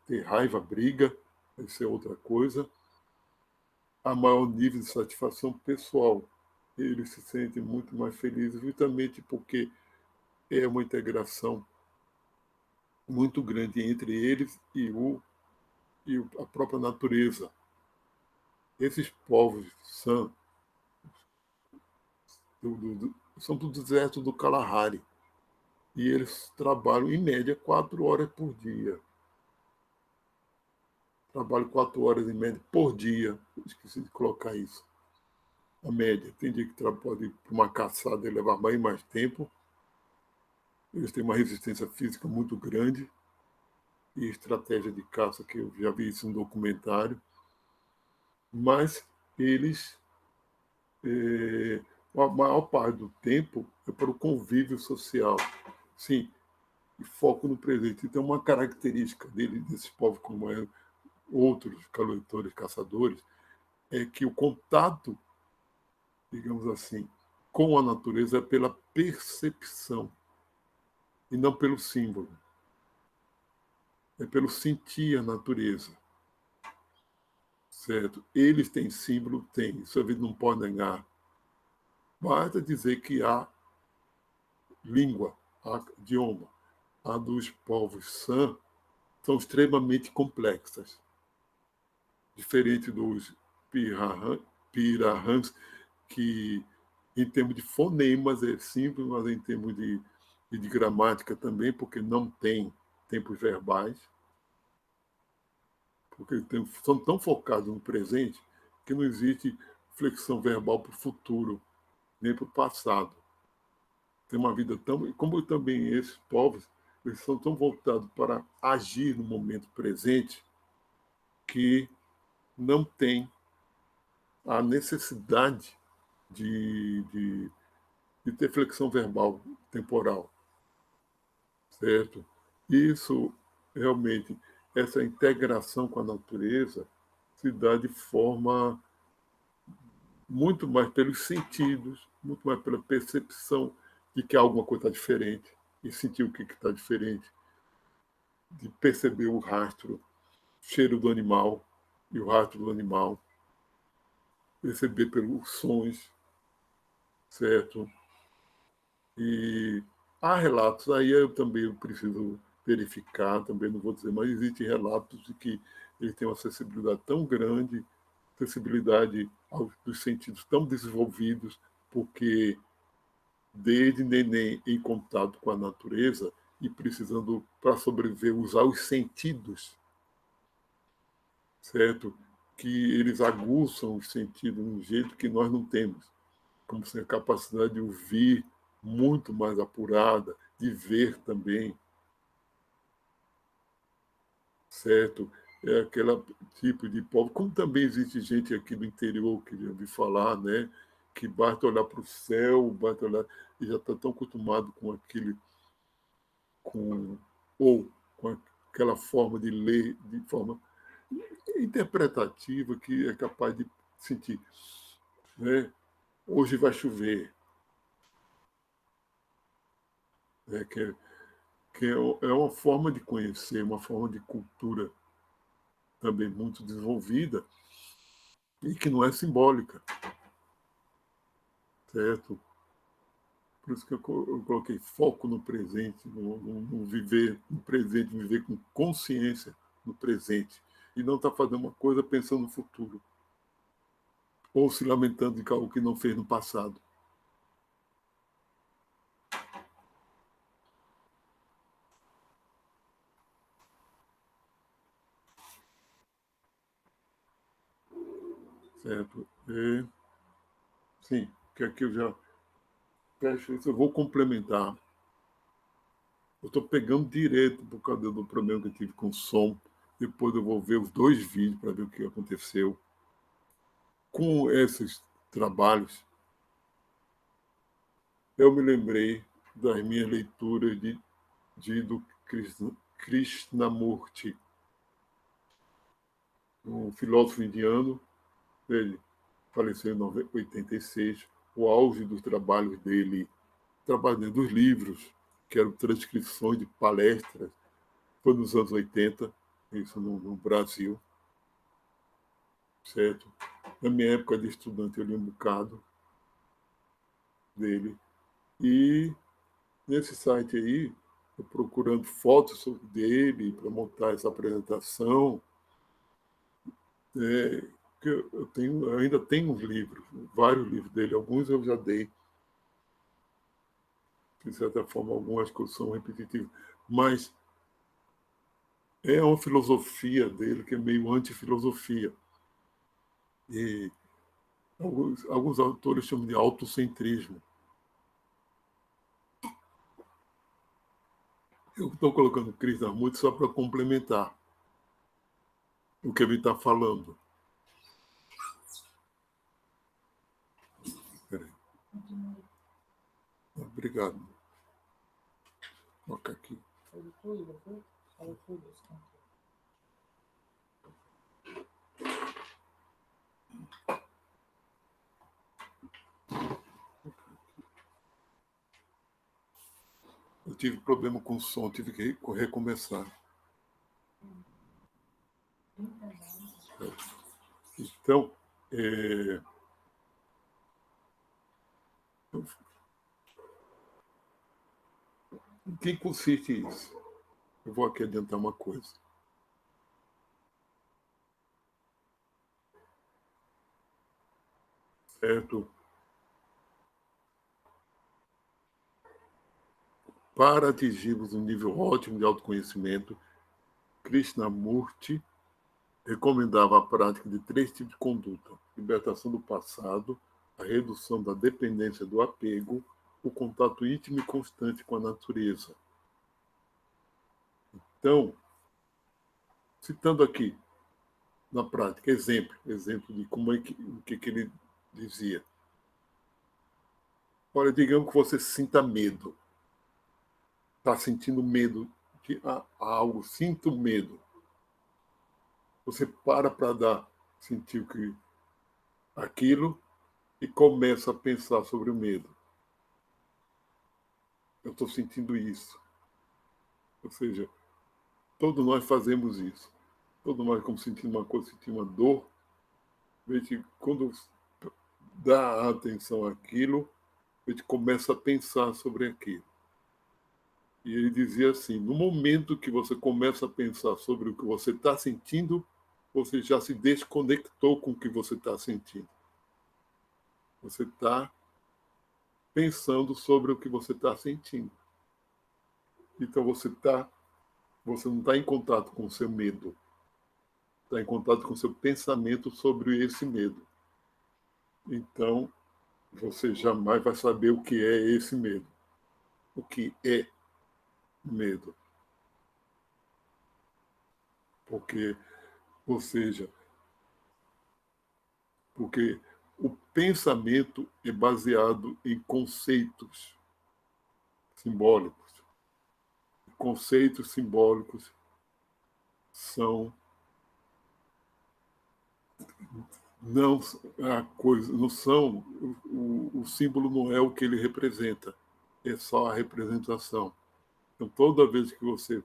ter raiva, briga, isso é outra coisa. Há maior nível de satisfação pessoal. Eles se sentem muito mais felizes, justamente porque é uma integração muito grande entre eles e a própria natureza. Esses povos são do deserto do Kalahari e eles trabalham, em média, 4 horas por dia. Trabalho 4 horas em média por dia. Esqueci de colocar isso. A média. Tem dia que pode ir para uma caçada e levar bem mais tempo. Eles têm uma resistência física muito grande e estratégia de caça, que eu já vi isso no documentário. Mas eles, a maior parte do tempo, é para o convívio social. Sim, e foco no presente. Então, uma característica desses povos, como outros coletores, caçadores, é que o contato, digamos assim, com a natureza é pela percepção e não pelo símbolo. É pelo sentir a natureza. certo? Eles têm símbolo? Tem. Isso a gente não pode negar. Basta dizer que há língua, há idioma. A dos povos San são extremamente complexas. Diferente dos Pirahãs, que em termos de fonemas é simples, mas em termos de gramática também, porque não tem tempos verbais, porque são tão focados no presente que não existe flexão verbal para o futuro, nem para o passado. Tem uma vida tão... Como também esses povos, eles são tão voltados para agir no momento presente que não tem a necessidade de ter flexão verbal temporal, certo? Isso, realmente, essa integração com a natureza se dá de forma muito mais pelos sentidos, muito mais pela percepção de que alguma coisa está diferente, e sentir o que está diferente, de perceber o rastro, cheiro do animal e o rastro do animal, perceber pelos sons, certo? E há relatos, aí eu também preciso verificar, também não vou dizer, mas existem relatos de que ele tem uma acessibilidade tão grande, acessibilidade dos sentidos tão desenvolvidos, porque desde neném em contato com a natureza e precisando, para sobreviver, usar os sentidos, certo? Que eles aguçam os sentidos de um jeito que nós não temos, como se a capacidade de ouvir muito mais apurada, de ver também, certo? É aquele tipo de povo, como também existe gente aqui do interior, que já ouvi falar, né? Que basta olhar para o céu, basta olhar, e já está tão acostumado com aquele, com, ou com aquela forma de ler, de forma interpretativa, que é capaz de sentir, né? Hoje vai chover, né? Que é uma forma de conhecer, uma forma de cultura também muito desenvolvida e que não é simbólica, certo? Por isso que eu coloquei foco no presente, no viver no presente, viver com consciência no presente e não estar fazendo uma coisa pensando no futuro ou se lamentando de algo que não fez no passado, certo? Sim, que aqui eu já fecho isso, eu vou complementar. Eu estou pegando direito por causa do problema que eu tive com o som. Depois eu vou ver os dois vídeos para ver o que aconteceu. Com esses trabalhos, eu me lembrei das minhas leituras do Krishnamurti, um filósofo indiano. Ele faleceu em 86. O auge dos trabalhos dele, trabalhando dos livros, que eram transcrições de palestras, foi nos anos 80, isso no Brasil, certo? Na minha época de estudante, eu li um bocado dele. E nesse site aí, eu procurando fotos dele para montar essa apresentação, que eu ainda tenho uns livros, vários livros dele, alguns eu já dei, de certa forma, algumas que são repetitivas, mas é uma filosofia dele que é meio anti-filosofia. E alguns autores chamam de autocentrismo. Eu estou colocando Krishnamurti só para complementar o que ele está falando. Peraí. Obrigado. Vou colocar aqui. Eu tive problema com o som, tive que recomeçar. Então, em que consiste isso? Eu vou aqui adiantar uma coisa. Certo? Para atingirmos um nível ótimo de autoconhecimento, Krishnamurti recomendava a prática de 3 tipos de conduta: libertação do passado, a redução da dependência do apego, o contato íntimo e constante com a natureza. Então, citando aqui na prática, exemplo de como é o que ele dizia. Olha, digamos que você sinta medo, está sentindo medo de algo, sinto medo. Você para dar, sentir aquilo e começa a pensar sobre o medo. Eu estou sentindo isso. Ou seja, todos nós fazemos isso. Todos nós, como sentindo uma coisa, sentindo uma dor, a gente, quando dá atenção àquilo, a gente começa a pensar sobre aquilo. E ele dizia assim: no momento que você começa a pensar sobre o que você está sentindo, você já se desconectou com o que você está sentindo. Você está pensando sobre o que você está sentindo. Então você não está em contato com o seu medo, está em contato com o seu pensamento sobre esse medo. Então você jamais vai saber o que é esse medo, o que é medo. Porque, ou seja, porque o pensamento é baseado em conceitos simbólicos. Conceitos simbólicos são não a coisa, não são o símbolo não é o que ele representa, é só a representação. Então toda vez que você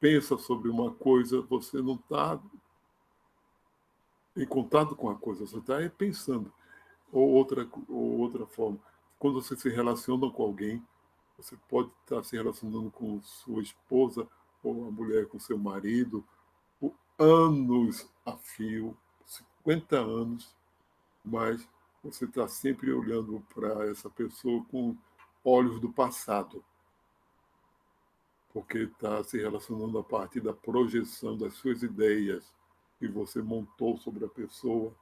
pensa sobre uma coisa, você não está em contato com a coisa, você está pensando. Ou outra forma, quando você se relaciona com alguém, você pode estar se relacionando com sua esposa ou a mulher com seu marido, por anos a fio, 50 anos, mas você está sempre olhando para essa pessoa com olhos do passado, porque está se relacionando a partir da projeção das suas ideias que você montou sobre a pessoa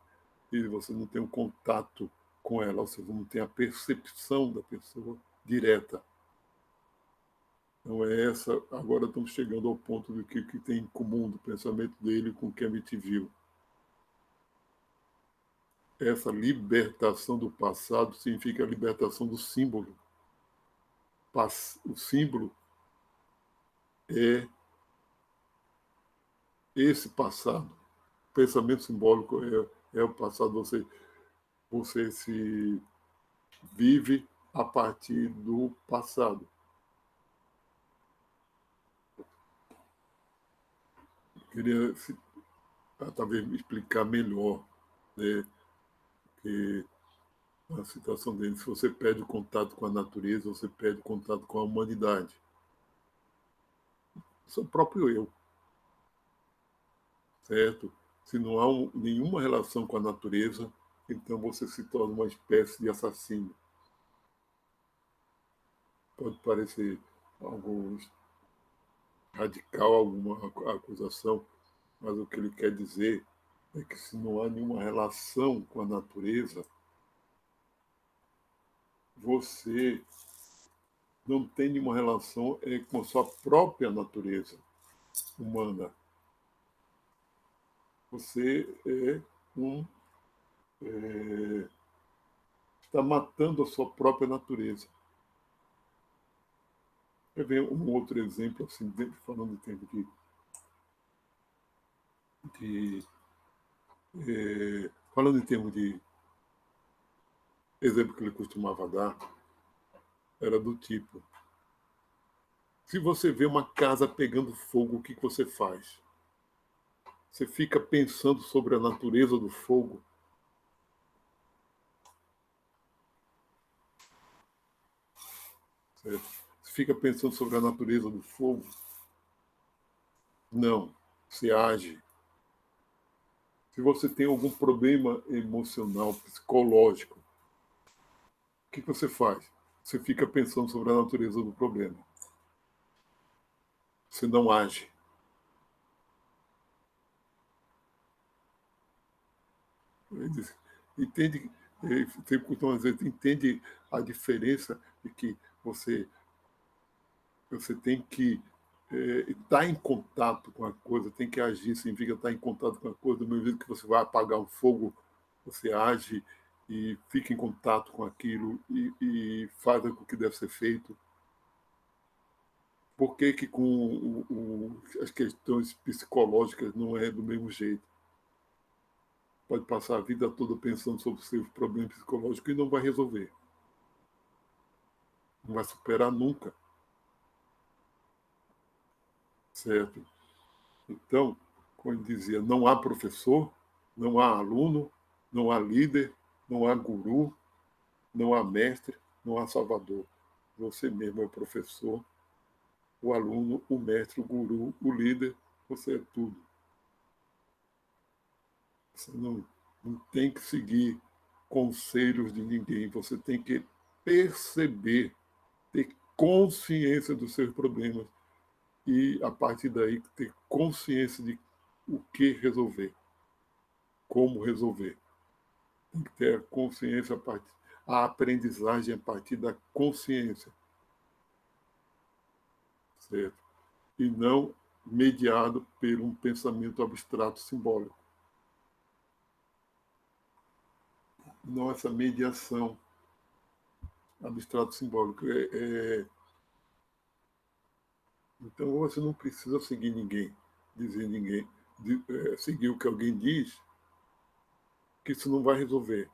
e você não tem um contato com ela, ou seja, não tem a percepção da pessoa direta. Então é essa, agora estamos chegando ao ponto do que tem em comum do pensamento dele com o que a gente viu. Essa libertação do passado significa a libertação do símbolo. O símbolo é esse passado. O pensamento simbólico é o passado. Você se vive a partir do passado. Queria talvez explicar melhor, né, que a situação dele, se você perde o contato com a natureza, você perde o contato com a humanidade. Seu próprio eu, certo? Se não há nenhuma relação com a natureza, então você se torna uma espécie de assassino. Pode parecer algo radical, alguma acusação, mas o que ele quer dizer é que se não há nenhuma relação com a natureza, você não tem nenhuma relação com a sua própria natureza humana. Você está matando a sua própria natureza. Quer ver um outro exemplo, assim, falando em termos falando em termos de exemplo que ele costumava dar, era do tipo: se você vê uma casa pegando fogo, o que você faz? Você fica pensando sobre a natureza do fogo. Certo? Você fica pensando sobre a natureza do fogo. Não. Você age. Se você tem algum problema emocional, psicológico, o que você faz? Você fica pensando sobre a natureza do problema. Você não age. Entende, sempre costuma dizer, entende a diferença de que você tem que estar em contato com a coisa, tem que agir, significa estar em contato com a coisa, do mesmo jeito que você vai apagar um fogo, você age e fica em contato com aquilo e faz o que deve ser feito. Por que, que com as questões psicológicas não é do mesmo jeito? Pode passar a vida toda pensando sobre os seus problemas psicológicos e não vai resolver. Não vai superar nunca. Certo? Então, como eu dizia, não há professor, não há aluno, não há líder, não há guru, não há mestre, não há salvador. Você mesmo é o professor, o aluno, o mestre, o guru, o líder, você é tudo. Você não tem que seguir conselhos de ninguém, você tem que perceber, ter consciência dos seus problemas e, a partir daí, ter consciência de o que resolver, como resolver. Tem que ter a consciência, a aprendizagem a partir da consciência, certo? E não mediado por um pensamento abstrato simbólico. Não essa mediação abstrato simbólico. Então você não precisa seguir ninguém, dizer ninguém, seguir o que alguém diz, que isso não vai resolver.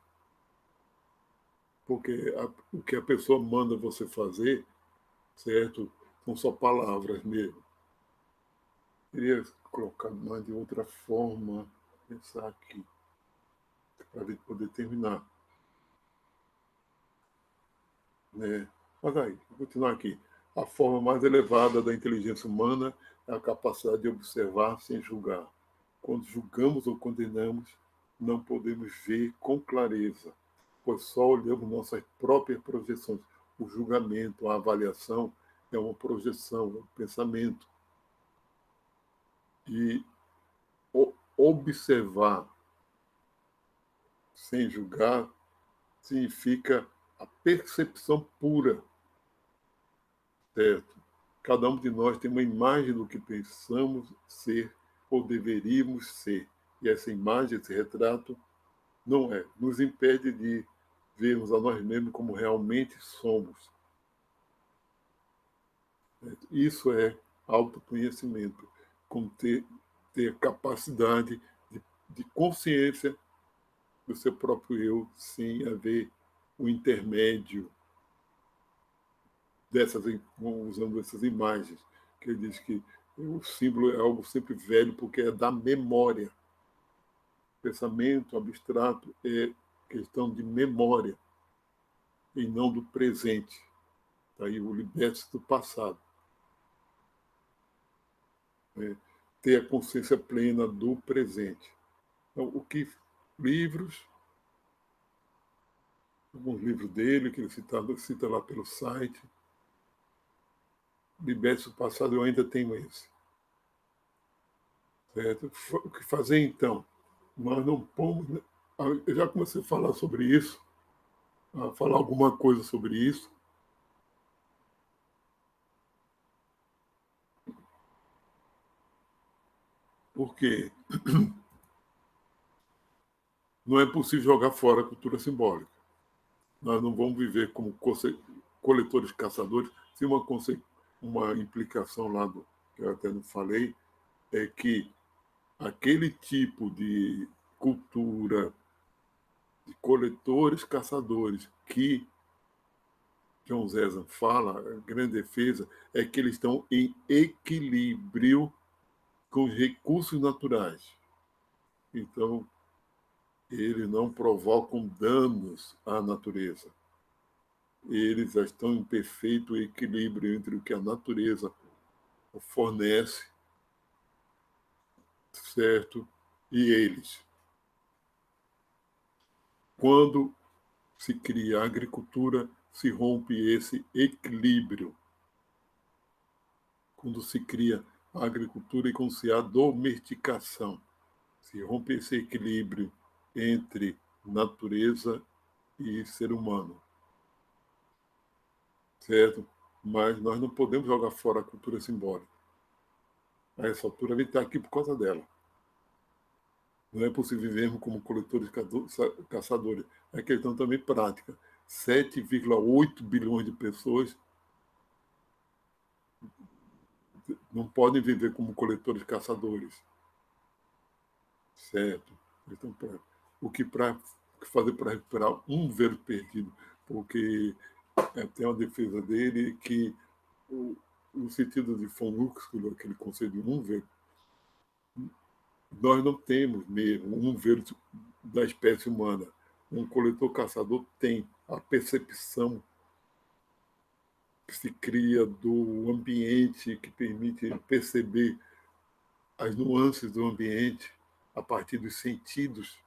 Porque o que a pessoa manda você fazer, certo? São só palavras mesmo. Queria colocar mais de outra forma, pensar aqui, para poder terminar. Né? Mas aí, vou continuar aqui. A forma mais elevada da inteligência humana é a capacidade de observar sem julgar. Quando julgamos ou condenamos, não podemos ver com clareza, pois só olhamos nossas próprias projeções. O julgamento, a avaliação é uma projeção, é um pensamento. E observar sem julgar significa a percepção pura, certo? Cada um de nós tem uma imagem do que pensamos ser ou deveríamos ser. E essa imagem, esse retrato, nos impede de vermos a nós mesmos como realmente somos. Certo? Isso é autoconhecimento, como ter capacidade de consciência do seu próprio eu, sem haver o intermédio usando essas imagens, que ele diz que o símbolo é algo sempre velho porque é da memória. Pensamento abstrato é questão de memória e não do presente. Aí o liberte-se do passado. Né? Ter a consciência plena do presente. Então, livros, alguns livros dele, que ele cita lá pelo site, liberte-se do passado, eu ainda tenho esse. Certo? O que fazer então? Nós não pomos. Eu já comecei a falar sobre isso, a falar alguma coisa sobre isso, porque não é possível jogar fora a cultura simbólica. Nós não vamos viver como coletores caçadores. Se uma implicação lá que eu até não falei, é que aquele tipo de cultura de coletores caçadores que John Zezan fala, a grande defesa, é que eles estão em equilíbrio com os recursos naturais. Então, eles não provocam danos à natureza. Eles já estão em perfeito equilíbrio entre o que a natureza fornece, certo? E eles. Quando se cria a agricultura, se rompe esse equilíbrio. Quando se cria a agricultura e quando se há domesticação, se rompe esse equilíbrio entre natureza e ser humano, certo? Mas nós não podemos jogar fora a cultura simbólica. A essa altura a gente está aqui por causa dela. Não é possível vivermos como coletores caçadores. É questão também prática. 7,8 bilhões de pessoas não podem viver como coletores caçadores, certo? Então, o que para fazer para recuperar um verde perdido? Porque tem uma defesa dele que no sentido de von Uxküll, aquele conceito de um verde, nós não temos mesmo um verde da espécie humana. Um coletor-caçador tem a percepção que se cria do ambiente, que permite perceber as nuances do ambiente a partir dos sentidos.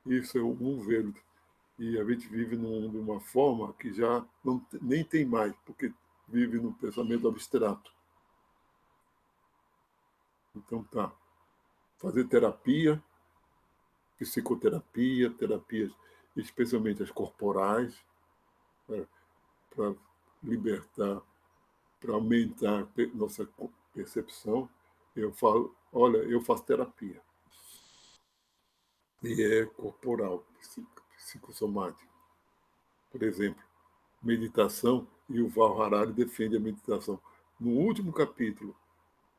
Isso é um verde. E a gente vive de uma forma que já não, nem tem mais, porque vive no pensamento abstrato. Então tá. Fazer terapia, psicoterapia, terapias, especialmente as corporais, para libertar, para aumentar a nossa percepção. Eu falo, olha, eu faço terapia. E é corporal, psicossomático. Por exemplo, meditação, e o Val Harari defende a meditação. No último capítulo,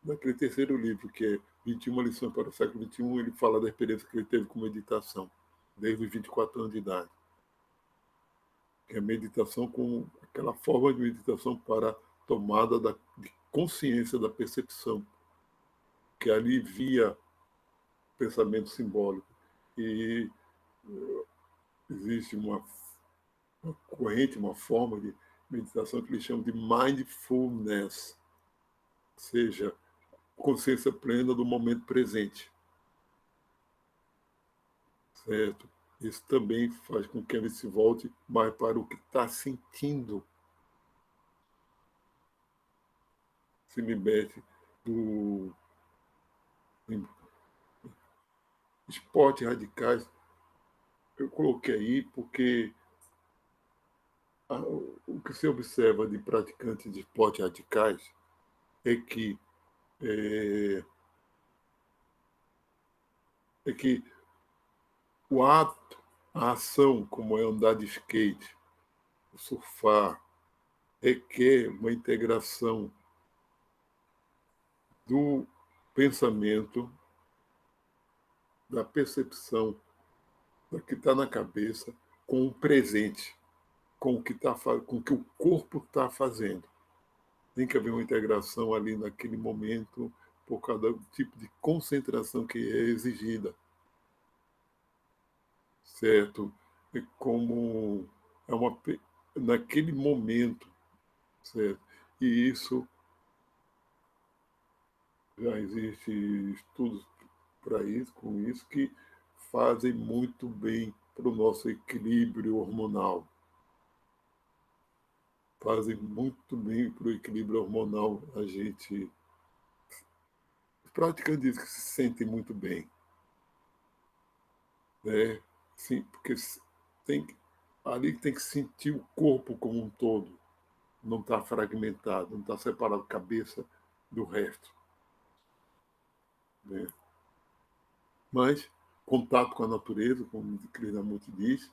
naquele terceiro livro, que é 21 lições para o século XXI, ele fala da experiência que ele teve com meditação, desde os 24 anos de idade. Que é a meditação com aquela forma de meditação para tomada de consciência da percepção, que alivia o pensamento simbólico. E existe uma corrente, uma forma de meditação que eles chamam de mindfulness, ou seja, consciência plena do momento presente, certo? Isso também faz com que ele se volte mais para o que está sentindo, se liberte do esporte radicais. Eu coloquei aí porque o que se observa de praticantes de esportes radicais é que é, é que o ato, a ação, como é andar de skate, surfar, requer uma integração do pensamento, da percepção, do que está na cabeça, com o presente, com o que, com o que o corpo está fazendo. Tem que haver uma integração ali naquele momento, por causa do tipo de concentração que é exigida, certo? É como é uma naquele momento, certo? E isso já existe estudos para isso, com isso, que fazem muito bem para o nosso equilíbrio hormonal. Fazem muito bem para o equilíbrio hormonal. A gente. Os praticantes dizem que se sentem muito bem. Né? Sim, porque tem, ali tem que sentir o corpo como um todo. Não está fragmentado, não está separado a cabeça do resto. Né? Mas contato com a natureza, como o Krishnamurti diz,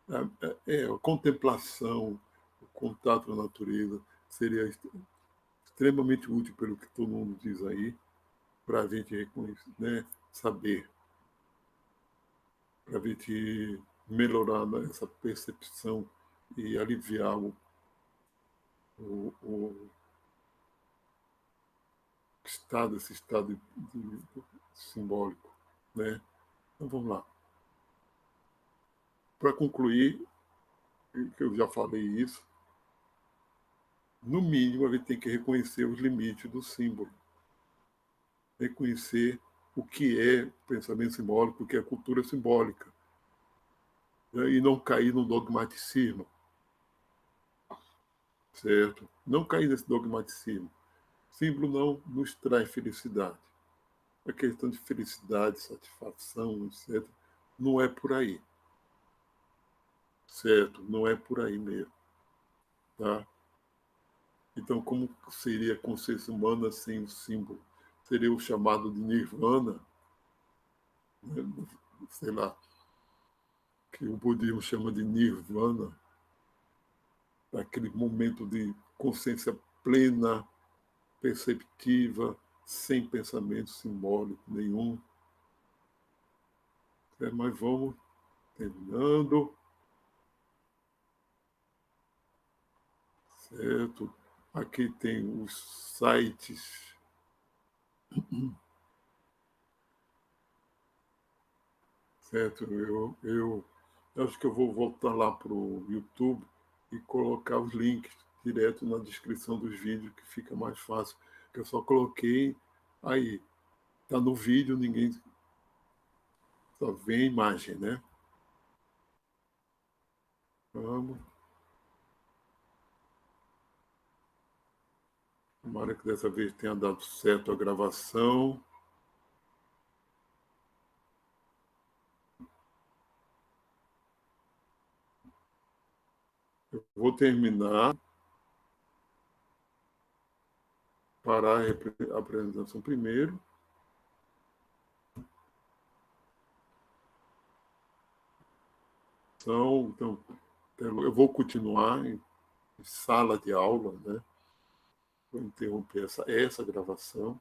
a contemplação, o contato com a natureza seria extremamente útil, pelo que todo mundo diz aí, para a gente reconhecer, né, saber, para a gente melhorar essa percepção e aliviar o estado, esse estado simbólico, né? Então vamos lá. Para concluir, que eu já falei isso, no mínimo a gente tem que reconhecer os limites do símbolo. Reconhecer o que é pensamento simbólico, o que é cultura simbólica. Né? E não cair no dogmaticismo. Certo? Não cair nesse dogmaticismo. Símbolo não nos traz felicidade. A questão de felicidade, satisfação, etc., não é por aí. Certo? Não é por aí mesmo. Tá? Então, como seria a consciência humana sem o símbolo? Seria o chamado de nirvana, né? Sei lá, que o budismo chama de nirvana, aquele momento de consciência plena, perceptiva, sem pensamento simbólico nenhum. Mas vamos terminando, certo? Aqui tem os sites, certo? Eu acho que eu vou voltar lá para o YouTube e colocar os links direto na descrição dos vídeos, que fica mais fácil. Que eu só coloquei aí. Está no vídeo, ninguém só vê a imagem, né? Vamos. Tomara que dessa vez tenha dado certo a gravação. Eu vou terminar, parar a apresentação primeiro. Então, eu vou continuar em sala de aula, né? Vou interromper essa gravação.